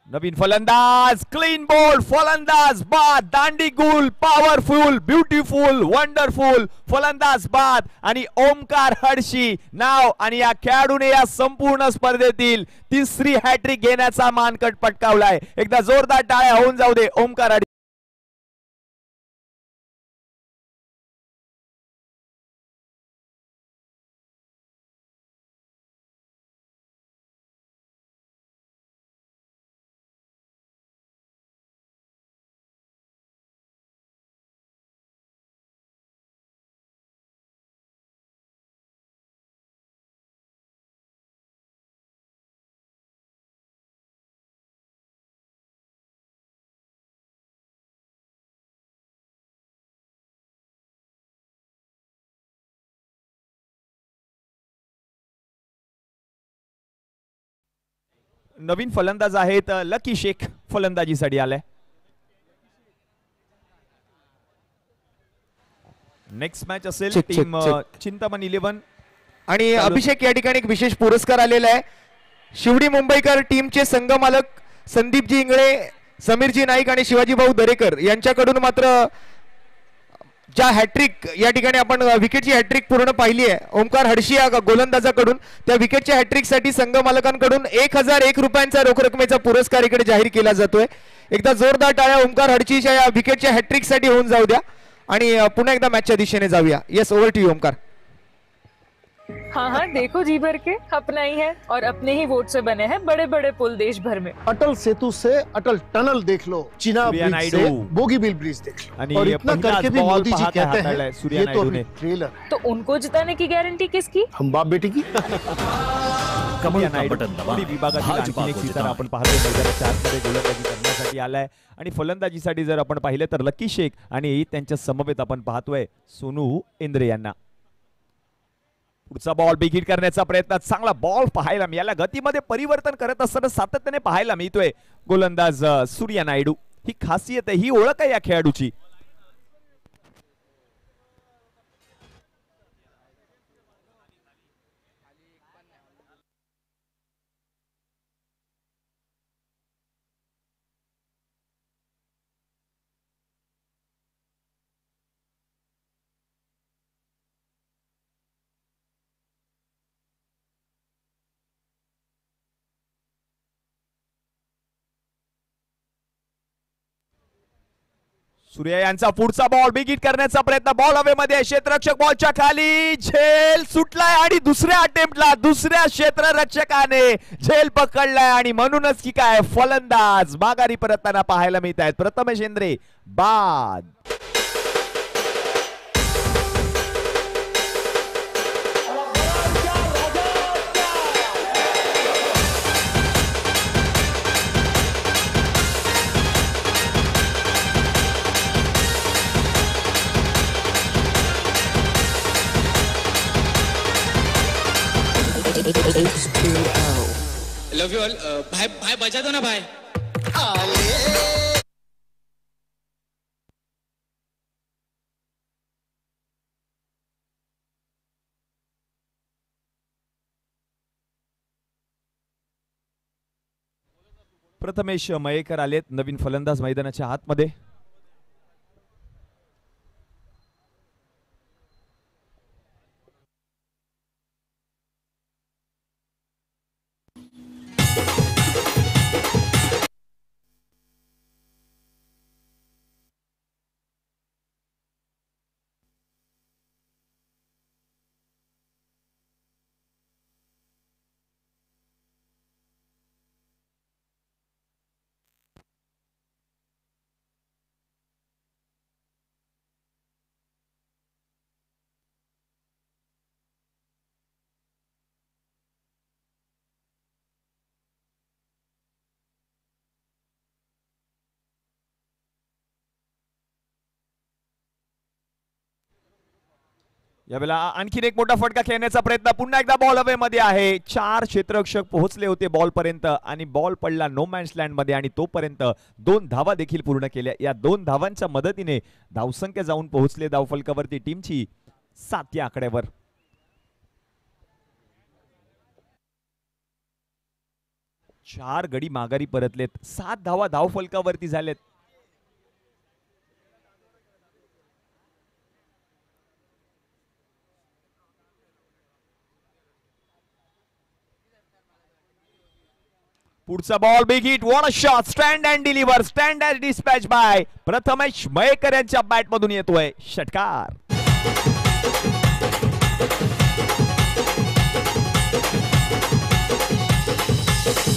Speaker 7: नवीन फलंदाज, क्लीन बॉल फलंदाज बाद, दांडी गुल, पॉवरफुल, ब्युटिफुल, वंडरफुल फलंदाज बाद आणि ओमकार हडशी नाव. आणि या खेळाडूने या संपूर्ण स्पर्धेतील 3री हॅट्रिक घेण्याचा मानकट पटकावलाय. एकदा जोरदार टाळ्या होऊन जाऊ दे ओमकार हडशी. नवीन फलंदाज आहेत लकी शेख, फलंदाजीसाठी आलाय. नेक्स्ट मॅच असेल टीम चिंतामण 11
Speaker 1: आणि अभिषेक या ठिकाणी एक विशेष पुरस्कार आलेला आहे. शिवडी मुंबईकर टीमचे संघ मालक संदीपजी इंगळे, समीरजी नाईक आणि शिवाजी भाऊ दरेकर यांच्याकडून मात्र ज्या हॅट्रिक या ठिकाणी आपण विकेटची हॅट्रिक पूर्ण पाहिली आहे ओमकार हडशी या गोलंदाजाकडून, त्या विकेटच्या हॅट्रिक साठी संघ मालकांकडून 1001 रुपयांचा रोख रकमेचा पुरस्कार इकडे जाहीर केला जातोय. एकदा जोरदार टाळ्या ओमकार हडशीच्या या विकेटच्या हॅट्रिक साठी होऊन जाऊ द्या आणि पुन्हा एकदा मॅचच्या दिशेने जाऊया. Yes, over to you Omkar.
Speaker 8: हाँ हाँ, देखो जी भर के अपना ही है और अपने ही वोट से बने हैं बड़े बड़े पुल देश भर में.
Speaker 9: अटल सेतु से अटल टनल देख लो, चिनाब ब्रिज से बोगीबिल ब्रिज देख लो, और इतना करके भी मोदी जी कहते हैं ये तो अभी ट्रेलर है.
Speaker 8: तो उनको जिताने की गारंटी किसकी?
Speaker 9: हम बाप बेटी की.
Speaker 7: विभागातील आणखी एक सितारा आपण पाहतो मैदानाच्या आतमध्ये गोलंदाजी करण्यासाठी आलाय. आणि फलंदाजीसाठी जर आपण पाहिलं तर लकी शेख आणि त्यांच्या समवेत आपण पाहतोय सोनू इंद्रे यांना. पुढचा बॉल बिगिट करण्याचा प्रयत्न, चांगला बॉल पाहायला मिळाला. गतीमध्ये परिवर्तन करत असताना सातत्याने पाहायला मिळतोय गोलंदाज सूर्या नायडू. ही खासियत आहे, ही ओळख आहे या खेळाडूची. सूर्या यांचा पुढचा बॉल बिगिट करण्याचा प्रयत्न, बॉल हवेमध्ये, क्षेत्ररक्षक बॉलच्या खाली, झेल सुटलाय आणि दुसऱ्या अटेम्प्टला दुसऱ्या क्षेत्ररक्षकाने झेल पकडलाय आणि म्हणूनच की काय फलंदाज माघारी परतताना पाहायला मिळत आहेत. प्रथमेश इंद्रे बाद.
Speaker 10: लव यू ऑल. भाई भाई बजा दो ना भाई.
Speaker 7: प्रथमेश मयेकर आलेत नवीन फलंदाज मैदानाच्या आतमध्ये. यावेळेला आणखीन एक मोठा फटका खेळण्याचा प्रयत्न. पुन्हा एकदा बॉल हवे मध्ये आहे. 4 क्षेत्ररक्षक पोहोचले होते बॉल पर्यंत आणि बॉल पडला नो मॅन्स लँड मध्ये आणि तोपर्यंत 2 धावा देखील पूर्ण केल्या. या 2 धावांच्या मदतीने धावसंख्या जाऊन पोहोचले धावफलकावरती टीमची 7 या आकड्यावर. चार गडी माघारी परतलेत. 7 धावा धावफलकावरती झालेत. पुढचा ball big hit. What a shot. Stand and deliver. Stand and dispatch by Prathamesh Mayekar यांच्या बॅट मधून येतोय षटकार.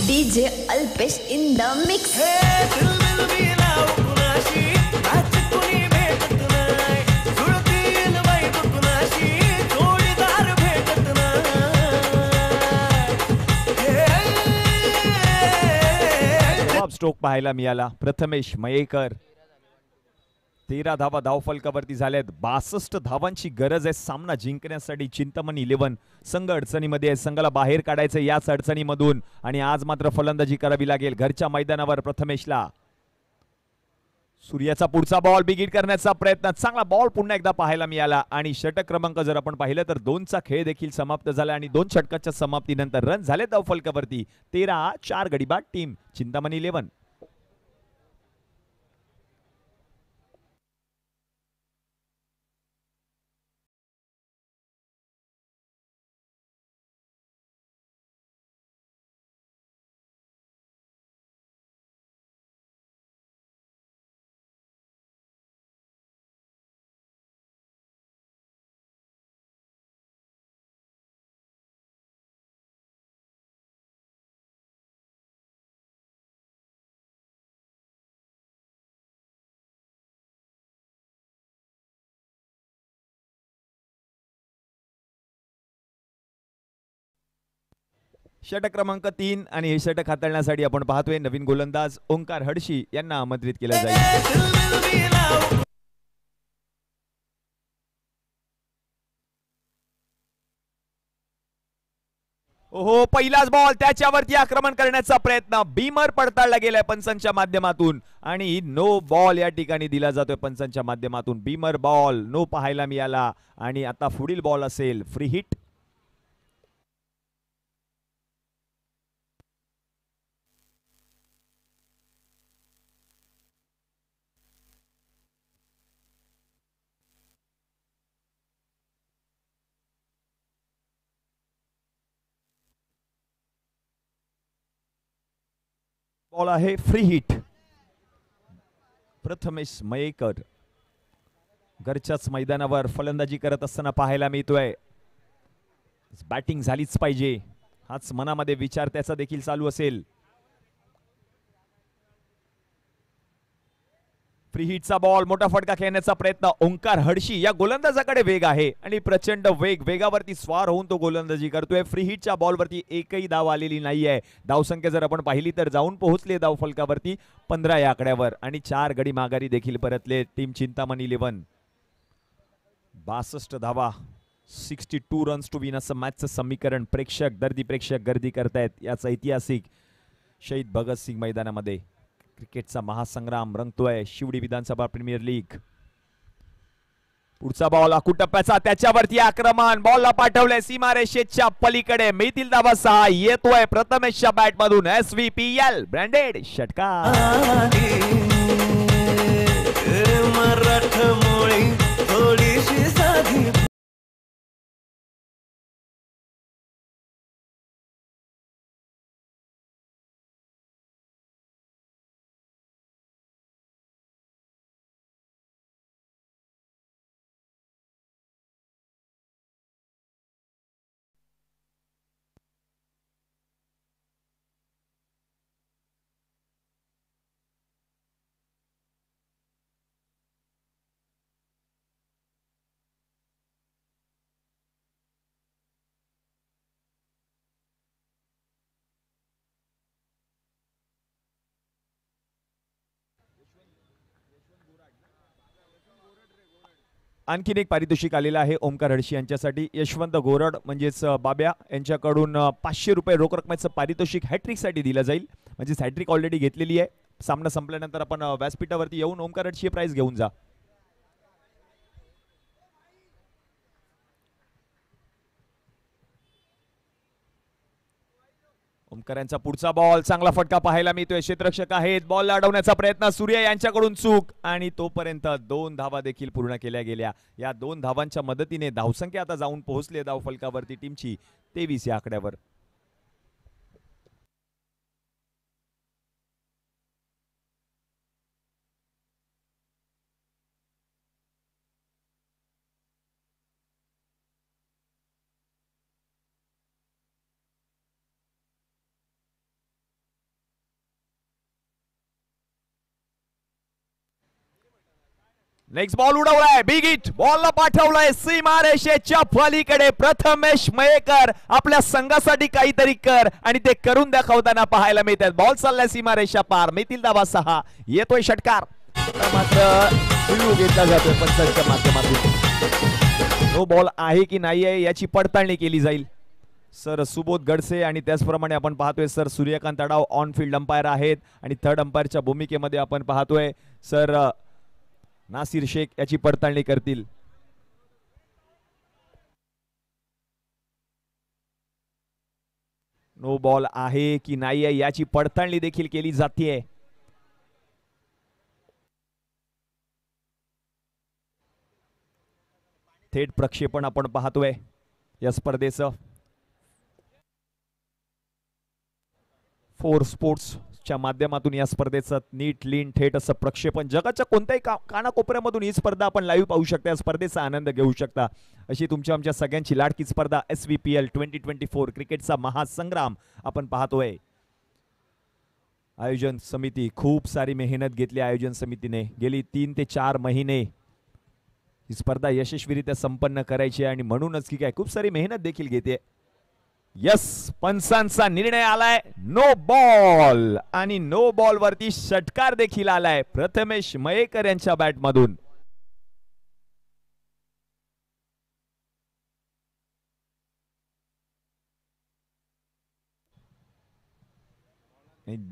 Speaker 11: DJ Alpesh in the mix.
Speaker 7: Stroke पाहायला मिळाला. प्रथमेश मयेकर 13 धावा धावफलकावरती झाल्यात. 62 धावांची गरज आहे सामना जिंकण्यासाठी. चिंतामणी 11 संघ अडचणीमध्ये आहे. संघाला बाहेर काढायचं याच अडचणीमधून आणि आज मात्र फलंदाजी करावी लागेल घरच्या मैदानावर प्रथमेशला. सूर्याचा पुढचा बॉल बिग हिट करण्याचा प्रयत्न. चांगला बॉल पुन्हा एकदा पाहायला मिळाला आणि षटक क्रमांक जर आपण पाहिलं तर 2चा खेळ देखील समाप्त झाला आणि 2 षटकाच्या समाप्तीनंतर रन झाले धावफलकावरती 13. गडी बाद टीम चिंतामणी 11. षटक क्रमांक 3 आणि हे षटक हाताळण्यासाठी आपण पाहतोय नवीन गोलंदाज ओंकार हडशी यांना आमंत्रित केलं जाईल. ओहो पहिलाच बॉल त्याच्यावरती आक्रमण करण्याचा प्रयत्न. बीमर पडताळला गेलाय पंचांच्या माध्यमातून आणि नो बॉल या ठिकाणी दिला जातोय पंचांच्या माध्यमातून. बीमर बॉल नो पाहायला मिळाला आणि आता पुढील बॉल असेल फ्री हिट. बॉल आहे फ्री हिट. प्रथमेश मयेकर घरच्याच मैदानावर फलंदाजी करत असताना पाहायला मिळतोय. बॅटिंग झालीच पाहिजे हाच मनामध्ये विचार त्याचा देखील चालू असेल. फ्री हिटचा बॉल मोठा फटका खेळण्याचा प्रयत्न. ओंकार हडशी या गोलंदाजाकडे वेग आहे आणि प्रचंड वेगावरती स्वार होऊन तो गोलंदाजी करतोय. फ्री हिटच्या बॉलवरती एकही धाव आलेली नाहीये. धावसंख्या जर आपण पाहिली तर जाऊन पोहोचले धावफलकावरती 15 या आकड्यावर आणि 4 गडी माघारी देखील परतले टीम चिंतामणी 11. 62 धावा 62 रन्स टू विन असं मॅचचं समीकरण प्रेक्षक गर्दी करतायत याचा ऐतिहासिक शहीद भगतसिंग मैदानामध्ये. क्रिकेटचा महासंग्राम रंगतोय शिवडी विधानसभा प्रीमियर लीग. पुढचा बॉल टप्प्याचा, त्याच्यावरती आक्रमण, बॉलला पाठवलंय सीमारेषेच्या पलीकडे, मिळतील धावा 6. येतोय प्रथमेशच्या बॅट मधून SVPL ब्रँडेड षटकार.
Speaker 12: थोडीशी साधी
Speaker 7: आणखीन एक पारितोषिक आलेलं आहे ओमकार हडशी यांच्यासाठी. यशवंत गोरड म्हणजेच बाब्या यांच्याकडून 500 रुपये रोख रकमेचं पारितोषिक हॅट्रिक साठी दिलं जाईल. म्हणजे हॅट्रिक ऑलरेडी घेतलेली आहे. सामना संपल्यानंतर आपण व्यासपीठावरती येऊन ओमकार हडशी प्राइस घेऊन जा. ओमकारांचा पुढचा बॉल, चांगला फटका पाहायला मिळतोय. क्षेत्ररक्षक आहेत, बॉल अडवण्याचा प्रयत्न, सूर्य यांच्याकडून चूक, आणि तोपर्यंत 2 धावा देखील पूर्ण केल्या गेल्या. या 2 धावांच्या मदतीने धावसंख्या आता जाऊन पोहोचली धाव फलकावरती टीमची 23 या आकड्यावर. नेक्स्ट बॉल उडवलाय, बिग हिट, बॉलला पाठवलाय सीमारेषेच्या पलीकडे. प्रथमेश मयेकर आपल्या संघासाठी काहीतरी कर, आणि ते करून दाखवताना पाहायला मिळतात. बॉल चाललाय सीमारेषा पार, मिळतील धावा 6. येतोय षटकार, मात्र घेतला जातोय पंचांच्या माध्यमातून. नो बॉल आहे की नाही आहे याची पडताळणी केली जाईल. सर सुबोध गडसे आणि त्याचप्रमाणे आपण पाहतोय sir Suryakant Adav on field umpire आहेत, आणि थर्ड अंपायरच्या भूमिकेमध्ये आपण पाहतोय सर नासिर शेख याची पडताळणी करतील. नो बॉल आहे की नाही आहे याची पडताळणी देखील केली जाते. थेट प्रक्षेपण आपण पाहतोय या स्पर्धेचं. 4 स्पोर्ट्सच्या माध्यमातून या स्पर्धेचं नीट लीन थेट असं प्रक्षेपण, जगाच्या कोणत्याही कानाकोपऱ्यामधून ही स्पर्धा आपण लाईव्ह पाहू शकता, या स्पर्धेचा आनंद घेऊ शकता. अशी तुमच्या आमच्या सगळ्यांची लाडकी स्पर्धा SVPL 2024 क्रिकेटचा महासंग्राम आपण पाहतोय. आयोजन समिती, खूप सारी मेहनत घेतली आयोजन समितीने. गेली 3 ते 4 महिने ही स्पर्धा यशस्वीरित्या संपन्न करायची, आणि म्हणूनच की काय खूप सारी मेहनत देखील घेते. यस, पंचांचा निर्णय आलाय नो बॉल, आणि नो बॉल वरती षटकार देखील आलाय प्रथमेश मयेकर यांच्या बॅट मधून.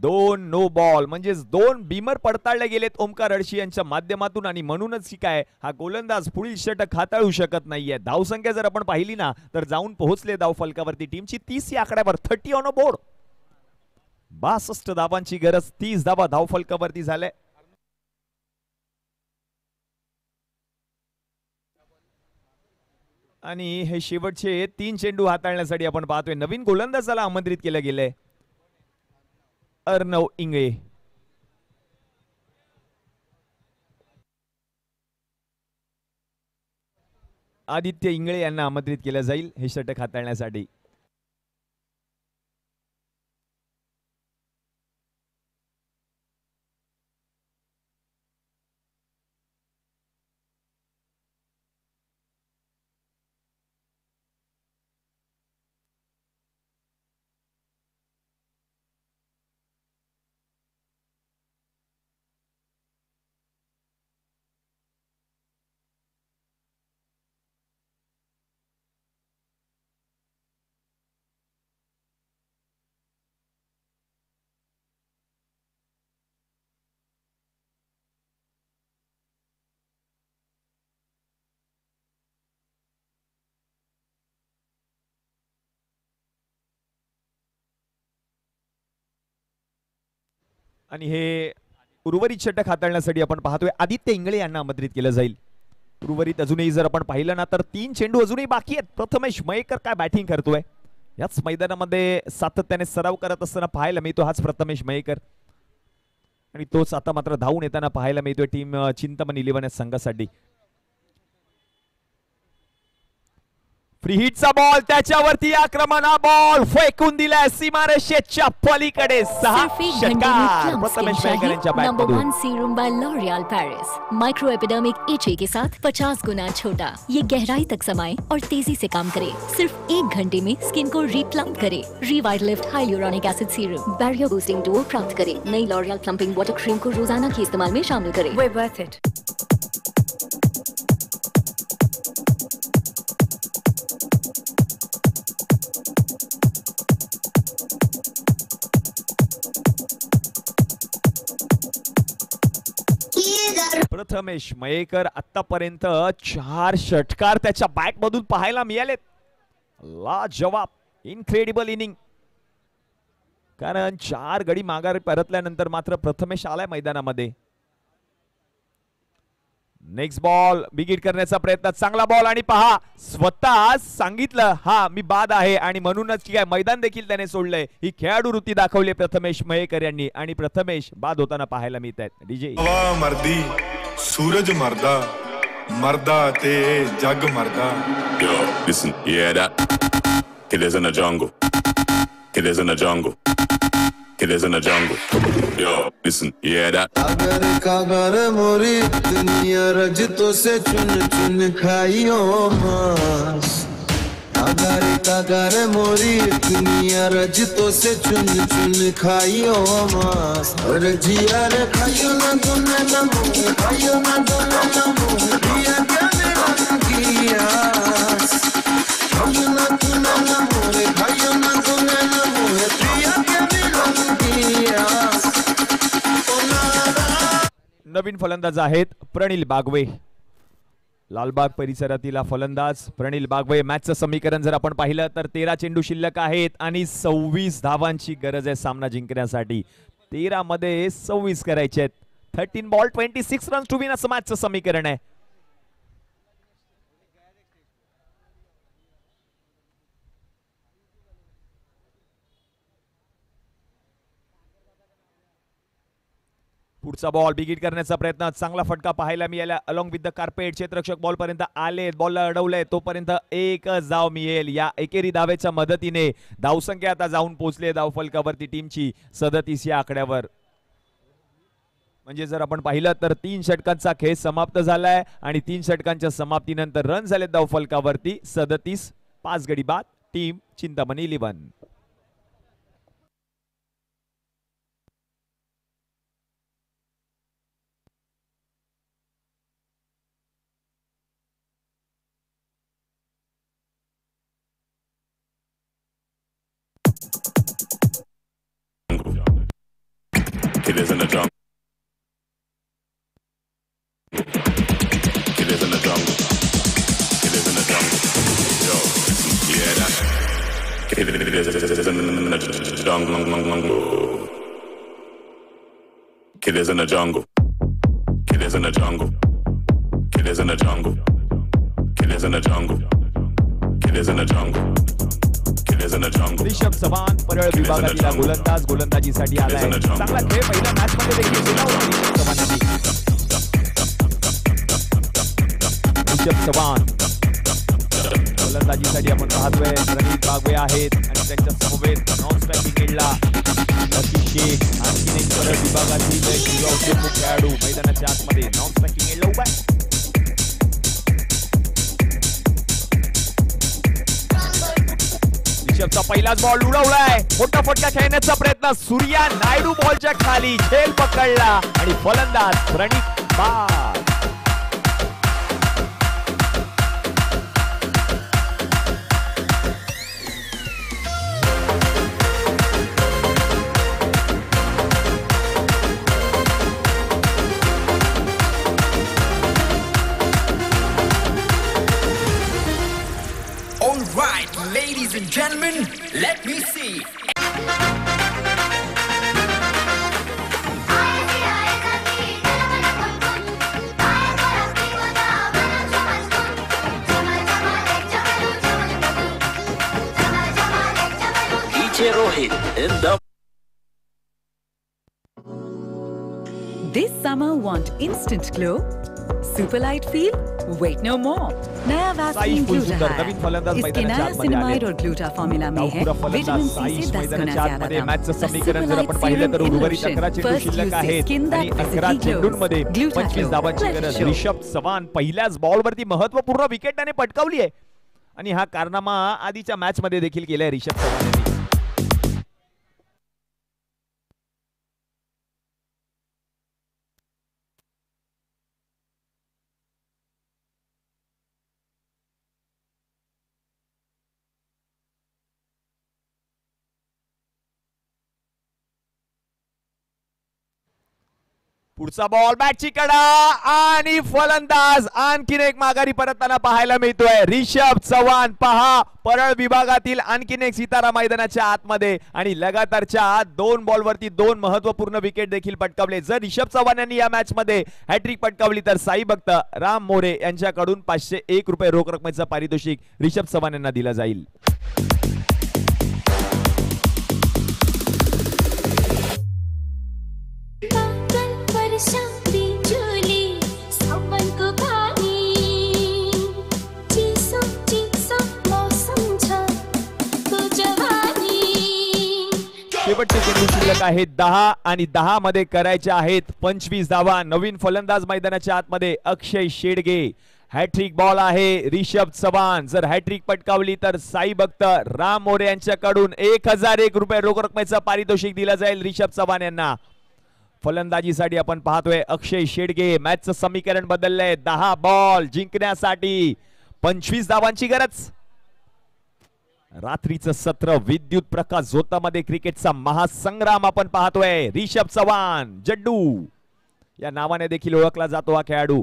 Speaker 7: दोन नो बॉल म्हणजेच 2 बीमर पडताळले गेलेत ओमकार हडशी यांच्या माध्यमातून, आणि म्हणूनच की काय हा गोलंदाज पुढील षटक हाताळू शकत नाहीये. धावसंख्या जर आपण पाहिली ना तर जाऊन पोहोचले धाव फलकावरती टीमची 30 या आकड्यावर. 30 ऑन अ बोर्ड. 62 धावांची गरज, 30 धावा धाव फलकावरती झाले. आणि हे शेवटचे 3 चेंडू हाताळण्यासाठी आपण पाहतोय नवीन गोलंदाजाला आमंत्रित केलं गेलंय, अर्णव इंगळे. आदित्य इंगळे यांना आमंत्रित केलं जाईल हे षटक हाताळण्यासाठी. आणि हे उर्वरित षटक हाताळण्यासाठी आपण पाहतोय आदित्य इंगळे यांना आमंत्रित केलं जाईल. उर्वरित अजूनही जर आपण पाहिलं ना तर 3 चेंडू अजूनही बाकी आहेत. प्रथमेश मयेकर काय बॅटिंग करतोय, याच मैदानामध्ये सातत्याने सराव करत असताना पाहायला मिळतो हाच प्रथमेश मयेकर, आणि तोच आता मात्र धावून येताना पाहायला मिळतोय टीम चिंतामण 11 या संघासाठी. फ्री हिटचा बॉल, त्याच्यावरती आक्रमण, हा बॉल फेकून दिलाय सीमारेषेच्या पलीकडे. 6 षटकार प्रथमेश मयेकर यांच्या बॅटमधून.
Speaker 2: Number 1 serum by L'Oreal Paris, micro epidermic इचे के साथ 50 गुना छोटा. ये गहराई तक समाये और तेजी से काम करे. सिर्फ 1 घंटे में स्किन को रिप्लम्प करे. Revitalift hyaluronic acid serum barrier boosting Duo प्राप्त करे. नई लॉरियल प्लम्पिंग वाटर क्रीम को रोजाना के इस्तेमाल में शामिल करे. वे वर्थ इट.
Speaker 7: प्रथमेश मयेकर आतापर्यंत 4 षटकार त्याच्या बॅट मधून पाहायला मिळालेत. लाजवाब, इनक्रेडिबल इनिंग. कारण 4 गडी माघार परतल्यानंतर मात्र प्रथमेश आलाय मैदानामध्ये. नेक्स्ट बॉल बिगिट करण्याचा प्रयत्न, चांगला बॉल, आणि पहा स्वतः सांगितलं हा मी बाद आहे, आणि म्हणूनच काय मैदान देखील त्याने सोडलंय. ही खेळाडू वृत्ती दाखवली प्रथमेश मयेकर यांनी, आणि प्रथमेश बाद होताना पाहायला मिळत आहेत. डीजे
Speaker 13: मर्दी सूरज मरदा मरदा ते जग मरदा. Yo, listen, you hear that? Killers in the jungle. Killers in the jungle. Killers in the jungle. Yo, listen, you hear that? अगर कागर मोरी दुनिया रजतों से चुन चुन खाइयो मांस. अगर कागर मोरी दुनिया रजतों से चुन चुन खाइयो मांस. और जिया रे खाइयो ना दुने ना मुँह, खाइयो ना दुने ना मुँह. जिया क्या मेरा कियास. खाइयो ना दुने ना मुँह, खाइयो ना दुने ना मुँह. जिया क्या मेरा कियास.
Speaker 7: नवीन फलंदाज आहेत प्रणिल बागवे. लालबाग परिसरातील फलंदाज प्रणिल बागवे. मॅचचं समीकरण जर आपण पाहिलं तर 13 चेंडू शिल्लक आहेत आणि 26 धावांची गरज आहे सामना जिंकण्यासाठी. 13 मध्ये 26 करायचे आहेत. 13 बॉल 26 रन्स टू विन असं मॅचचं समीकरण आहे. पुढचा बॉल बिगिट करण्याचा प्रयत्न, चांगला फटका पाहायला मिळाला अलॉंग विथ द कार्पेट. क्षेत्ररक्षक बॉल पर्यंत आले, बॉलला अडवलंय, तोपर्यंत एकच धाव मिळेल. या एकेरी धावेच्या मदतीने धावसंख्या आता जाऊन पोहोचले धावफलकावरती टीमची 37 या आकड्यावर. म्हणजे जर आपण पाहिलं तर 3 षटकांचा खेळ समाप्त झालाय, आणि 3 षटकांच्या समाप्तीनंतर रन झाले धावफलकावरती 37. 5 गडी बाद team Chintaman 11.
Speaker 13: Killers in the jungle. Killers in the jungle. Killers in the jungle. Yo, yeah, that. Killers in the jungle. Killers in the jungle. Killers in the jungle. Killers in the jungle. Killers in the jungle. Killers in the jungle.
Speaker 7: Rishabh Chavan Parel विभागातील गोलंदाज गोलंदाजीसाठी आलाय. चांगला खेळ पहिल्या match मध्ये देखील केला होता ऋषभ चव्हाणांनी. ऋषभ चव्हाण गोलंदाजीसाठी आपण पाहतोय प्रणित बागवे आहेत, आणि त्यांच्या समवेत नॉन स्ट्रायकिंग एंडला अतिशय आणखीन एक परळ विभागातील खेळाडू मैदानाच्या आतमध्ये नॉन स्ट्रायकिंग एंडला उभा आहे. ऋषभचा पहिलाच बॉल उडवलाय, मोठा फटका खेळण्याचा प्रयत्न, सूर्या नायडू बॉलच्या खाली झेल पकडला, आणि फलंदाज प्रणित बाद.
Speaker 14: Ladies and gentlemen, let me see. Superlight in the
Speaker 4: This summer want instant glow? Superlight feel? Wait no more. नया वैसलीन ग्लूटा है। इसके नायासिनामाइड और ग्लूटा फॉर्मूला में है विटामिन सी से 10 गुना ज्यादा दम।
Speaker 7: मॅचचं समीकरण जर आपण पाहिलं तर उर्वरित 11 चेंडू शिल्लक आहेत आणि 11 चेंडूंमध्ये 25 धावांची गरज. रिषभ चव्हाण पहिल्याच बॉलवरती महत्त्वपूर्ण विकेट त्याने पटकावली आहे आणि हा कारनामा आधीच्या मॅच मध्ये देखील केलाय रिषभ चव्हाण यांनी. पुढचा बॉल बॅटची कडा आणि फलंदाज आणखीन एक माघारी परतताना पाहायला मिळतोय. रिषभ चव्हाण पहा परळ विभागातील आणखीन एक सितारा मैदानाच्या आतमध्ये आणि लगातारच्या 2 बॉलवरती 2 महत्वपूर्ण विकेट देखील पटकावले. जर रिषभ चव्हाण यांनी या मॅच मध्ये हॅट्रिक पटकावली तर साई भक्त राम मोरे यांच्याकडून 501 रुपये रोख रकमेचं पारितोषिक रिषभ चव्हाण यांना दिलं जाईल. शेवटचे चेंडू शिल्लक आहेत 10 आणि 10 मध्ये करायचे आहेत 25 धावा. नवीन फलंदाज मैदानाच्या आतमध्ये अक्षय शेडगे. हॅट्रिक बॉल आहे रिषभ चव्हाण. जर हॅट्रिक पटकावली तर साई भक्त राम मोरे यांच्याकडून 1001 रुपये रोख रकमेचं पारितोषिक दिलं जाईल रिषभ चव्हाण यांना. फलंदाजीसाठी आपण पाहतोय अक्षय शेडगे. मॅचचं समीकरण बदललंय. 10 बॉल जिंकण्यासाठी 25 धावांची गरज. रात्रीचं सत्र विद्युत प्रकाश झोतामध्ये क्रिकेटचा महासंग्राम आपण पाहतोय. रिषभ चव्हाण जड्डू या नावाने देखील ओळखला जातो हा खेळाडू.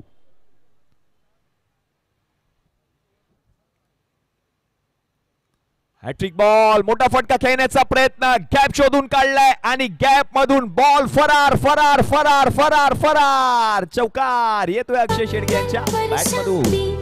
Speaker 7: हॅट्रिक बॉल मोठा फटका खेळण्याचा प्रयत्न. गॅप शोधून काढलाय आणि गॅप मधून बॉल फरार फरार फरार फरार फरार. चौकार येतोय अक्षय शेडगे यांच्या बॅट मधून.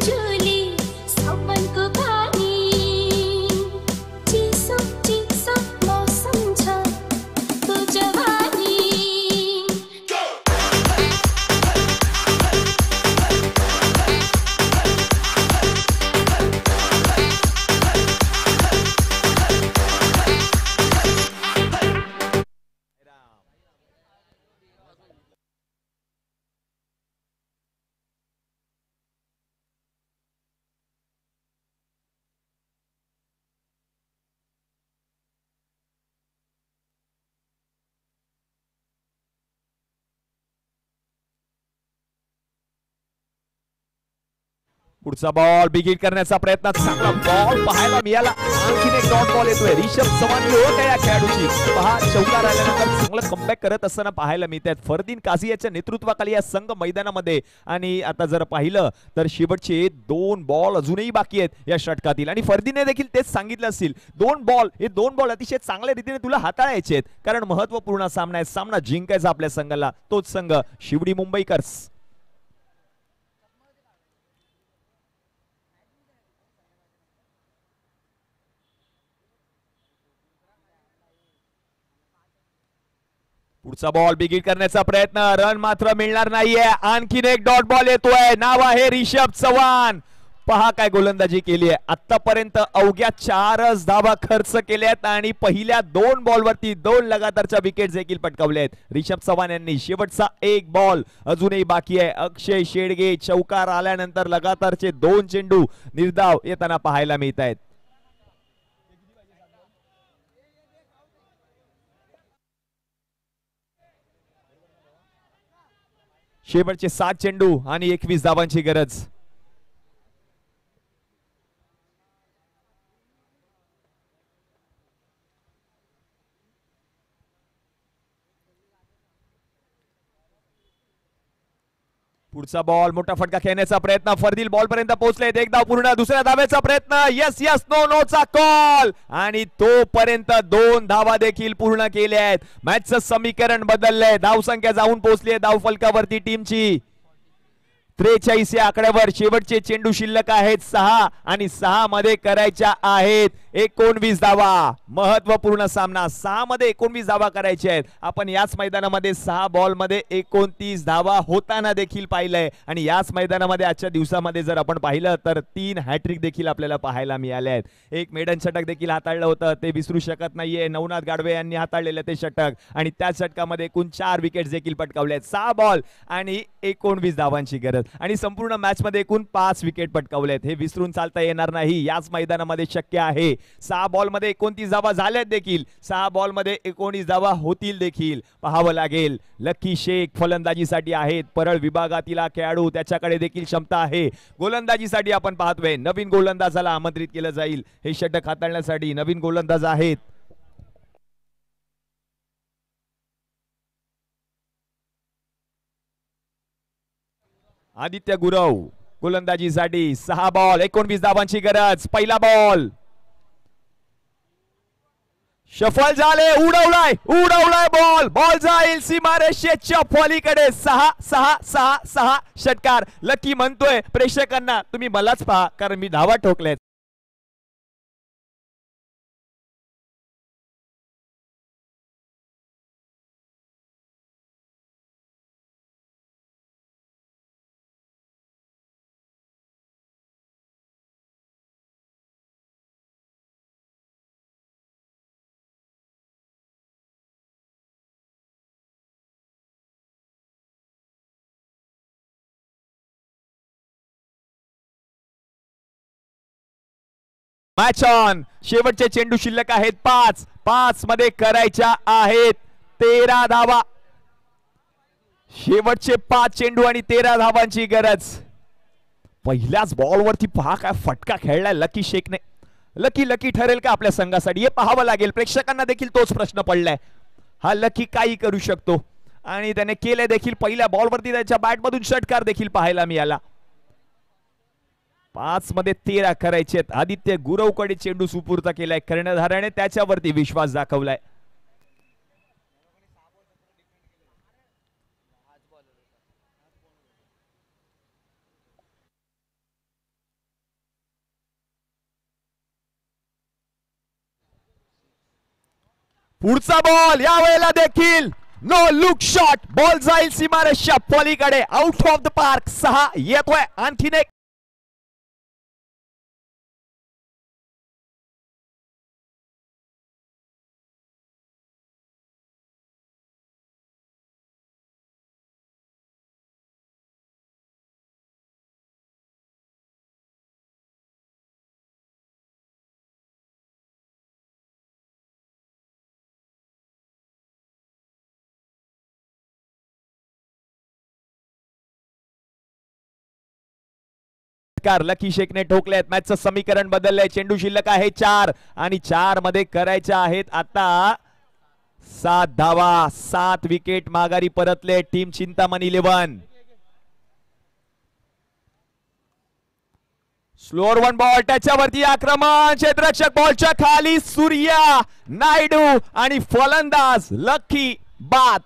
Speaker 7: पुढचा बॉल बिगिट करण्याचा प्रयत्न. चांगला बॉल पाहायला मिळाला. आणखीन एक डॉट बॉल येतोय. रिषभ चव्हाण ओळख आहे या खेळाडूची. पहा चौकार आल्यानंतर चांगलं कमबॅक करत असताना पाहायला मिळतात. फरदीन काझी याच्या नेतृत्वाखाली या संघ मैदानामध्ये. आणि आता जर पाहिलं तर शेवटचे 2 बॉल अजूनही बाकी आहेत या षटकातील आणि फरदीने देखील तेच सांगितलं असेल. 2 बॉल अतिशय चांगल्या रीतीने तुला हाताळायचे आहेत कारण महत्वपूर्ण सामना आहे. सामना जिंकायचा आपल्या संघाला. तोच संघ शिवडी मुंबईकर्स. पुढचा बॉल बिगिट करण्याचा प्रयत्न. रन मात्र मिळणार नाहीये. आणखीन एक डॉट बॉल येतोय. नाव आहे रिषभ चव्हाण. पहा काय गोलंदाजी केली आहे. आतापर्यंत अवघ्या 4च धावा खर्च केल्यात आणि पहिल्या 2 बॉलवरती 2 लगातारच्या विकेट देखील पटकावल्या आहेत रिषभ चव्हाण यांनी. शेवटचा 1 बॉल अजूनही बाकी आहे. अक्षय शेडगे चौकार आल्यानंतर लगातारचे 2 चेंडू निर्धाव येताना पाहायला मिळत आहेत. शेवटचे 7 चेंडू आणि 21 धावांची गरज. पुढचा बॉल मोठा फटका खेळण्याचा प्रयत्न. फरदील बॉल पर्यंत पोहोचले. एक धाव पूर्ण. दुसऱ्या धावेचा प्रयत्न. यस यस नो नो चा कॉल आणि तोपर्यंत 2 धावा देखील पूर्ण केल्या आहेत. मॅचचं समीकरण बदललंय. धावसंख्या जाऊन पोहोचली आहे धाव फलकावरती टीमची 43 या आकड्यावर शेवटचे चेंडू शिल्लक आहेत 6 आणि 6 मध्ये करायच्या आहेत 19 धावा. महत्वपूर्ण सामना, 6 मध्ये 19 धावा करायचे आहेत. आपण याच मैदानामध्ये 6 बॉल मध्ये 29 धावा होताना देखील पाहिलंय आणि याच मैदानामध्ये आजच्या दिवसामध्ये जर आपण पाहिलं तर 3 हॅट्रिक देखील आपल्याला पाहायला मिळाले आहेत. एक मेडन षटक देखील हाताळलं होतं, ते विसरू शकत नाहीये. नवनाथ गाडवे यांनी हाताळलेलं ते षटक आणि त्या षटकामध्ये एकूण 4 विकेट देखील पटकावले आहेत. 6 बॉल आणि 19 धावांची गरज आणि संपूर्ण मॅच मध्ये एकूण 5 विकेट पटकावलेत. हे विसरून चालता येणार नाही. याच मैदानामध्ये शक्य आहे. 6 बॉल मध्ये 29 धावा झाल्यात देखील, 6 बॉल मध्ये 19 धावा होतील देखील, पाहावं लागेल. लकी शेख फलंदाजीसाठी आहेत. परळ विभागातील खेळाडू, त्याच्याकडे देखील क्षमता आहे. गोलंदाजीसाठी आपण पाहतोय नवीन गोलंदाजाला आमंत्रित केलं जाईल. हे षटक हाताळण्यासाठी नवीन गोलंदाज आहेत. आदित्य गुरव गोलंदाजीसाठी 6 बॉल 19 धावांची गरज. पहिला बॉल शफल झाले, उडवलाय बॉल जाईल सीमारेषेच्या पलीकडे. 6 षटकार. लकी म्हणतोय प्रेक्षकांना तुम्ही मलाच पहा कारण मी धावा ठोकल्यात. Match on. शेवटचे चेंडू शिल्लक आहेत 5 मध्ये करायच्या आहेत 13 धावा. शेवटचे 5 चेंडू आणि 13 धावांची गरज. पहिल्याच बॉलवरती पहा काय फटका खेळलाय लकी शेखने. लकी ठरेल का आपल्या संघासाठी हे पाहावं लागेल. प्रेक्षकांना देखील तोच प्रश्न पडलाय. हा लकी काही करू शकतो आणि त्याने केले देखील. पहिल्या बॉलवरती त्याच्या बॅटमधून षटकार देखील पाहायला मिळाला. 5 मध्ये 13 करायचे. आदित्य गुरवकडे चेंडू सुपूर्द केलाय. कर्णधाराने त्याच्यावरती विश्वास दाखवलाय. पुढचा बॉल या वेळेला देखील नो लुक शॉट. बॉल जाईल सीमारेषेच्या पलीकडे, आउट ऑफ द पार्क. 6 येतोय आणखीन एक. लकी शेखने ठोकले. मॅचचं समीकरण बदललंय. चेंडू शिल्लक आहे 4 आणि 4 मध्ये करायच्या आहेत आता 7 धावा. 7 विकेट माघारी परतले टीम चिंतामण 11. स्लोअर 1 बॉल, त्याच्यावरती आक्रमण. क्षेत्ररक्षक बॉलच्या खाली. सूर्या नायडू आणि फलंदाज लकी बाद.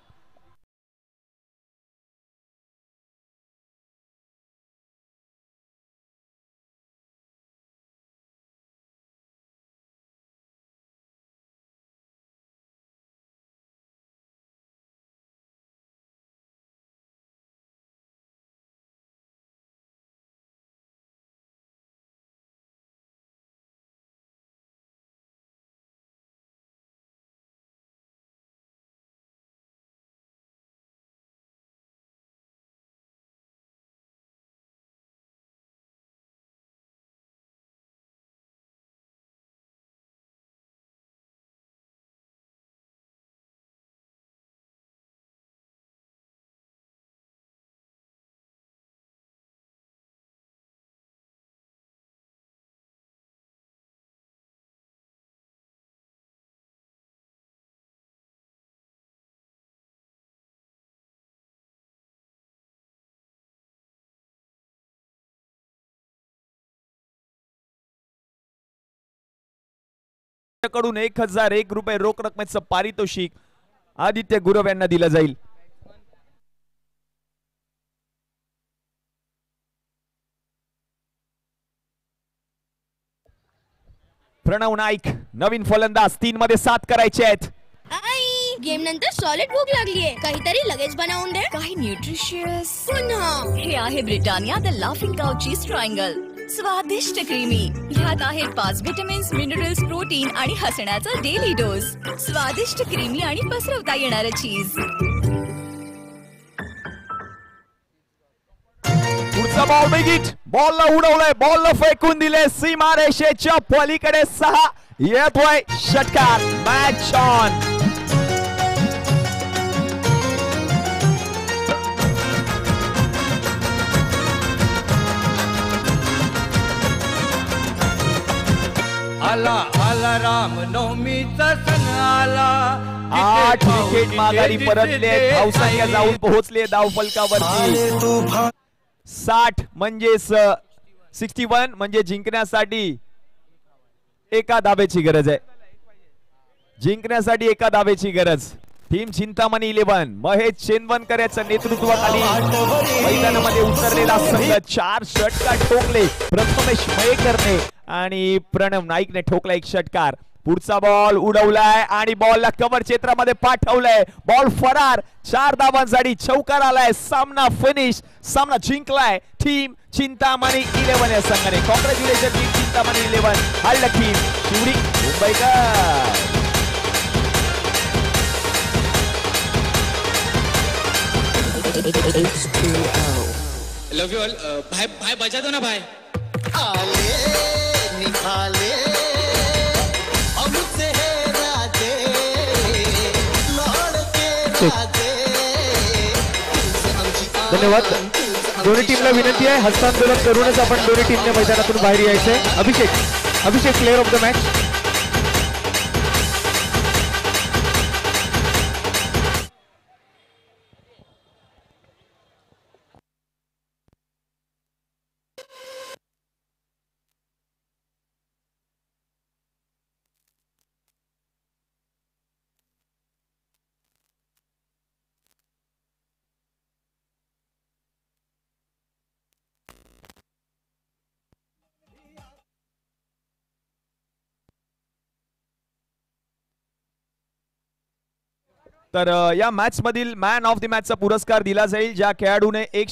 Speaker 7: कडून 1001 रुपये रोख रकमेचं पारितोषिक आदित्य गुरव यांना दिलं जाईल. प्रणव नाईक नवीन फलंदाज 3 मध्ये 7 करायचे आहेत.
Speaker 14: आई गेम नंतर सॉलिड भूक लागलीये, काहीतरी लगेच बनवून दे.
Speaker 2: काही न्यूट्रिशियस.
Speaker 14: पुन्हा
Speaker 2: हे आहे Britannia the laughing cow cheese triangle. स्वादिष्ट क्रीमी. ह्यात आहेत 5 विटामिन्स, मिनरल्स, प्रोटीन आणि हसण्याचा डेली डोस. स्वादिष्ट क्रीमी आणि पसरवता येणारं चीज.
Speaker 7: पुढचा बॉल बिगिट. बॉलला उडवलंय, बॉलला फेकून दिले सीमारेषेच्या पलीकडे. 6 येतोय षटकार. Match on.
Speaker 12: आला आला राम नवमीचा सण आला.
Speaker 7: 8 विकेट माघारी परतले. धावसंख्या जाऊन पोहोचले धावफलकावरती. 60 म्हणजेच 61 म्हणजे जिंकण्यासाठी एका धावेची गरज आहे. जिंकण्यासाठी एका धावेची गरज. टीम चिंतामणी 11 महेश चेंदवनकर याच्या नेतृत्वाखाली मैदानामध्ये उतरलेला संघ. 4 षटकार ठोकले प्रथमेश मयेकरने आणि प्रणव नाईकने ठोकला 1 षटकार. पुढचा बॉल उडवलाय आणि बॉलला कव्हर क्षेत्रामध्ये पाठवलंय. बॉल फरार. 4 धावांसाठी चौकार आलाय. सामना फिनिश. सामना जिंकलाय टीम चिंतामणी 11 या संघाने. Congratulation team Chintamani 11. हल्ला टीम शिवडी मुंबईकर.
Speaker 10: Love you all. भाई भाई बजा दो ना भाई.
Speaker 12: आले निखाले हमसे है राजे लौट के राजे.
Speaker 1: धन्यवाद. दोन्ही टीमला विनंती आहे हस्तांदोलन करूनच आपण दोन्ही टीमने मैदानातून बाहेर यायचंय. अभिषेक प्लेयर ऑफ द मॅच.
Speaker 7: तर या मॅच मधील मॅन ऑफ द मॅचचा पुरस्कार दिला जाईल ज्या खेळाडूने 1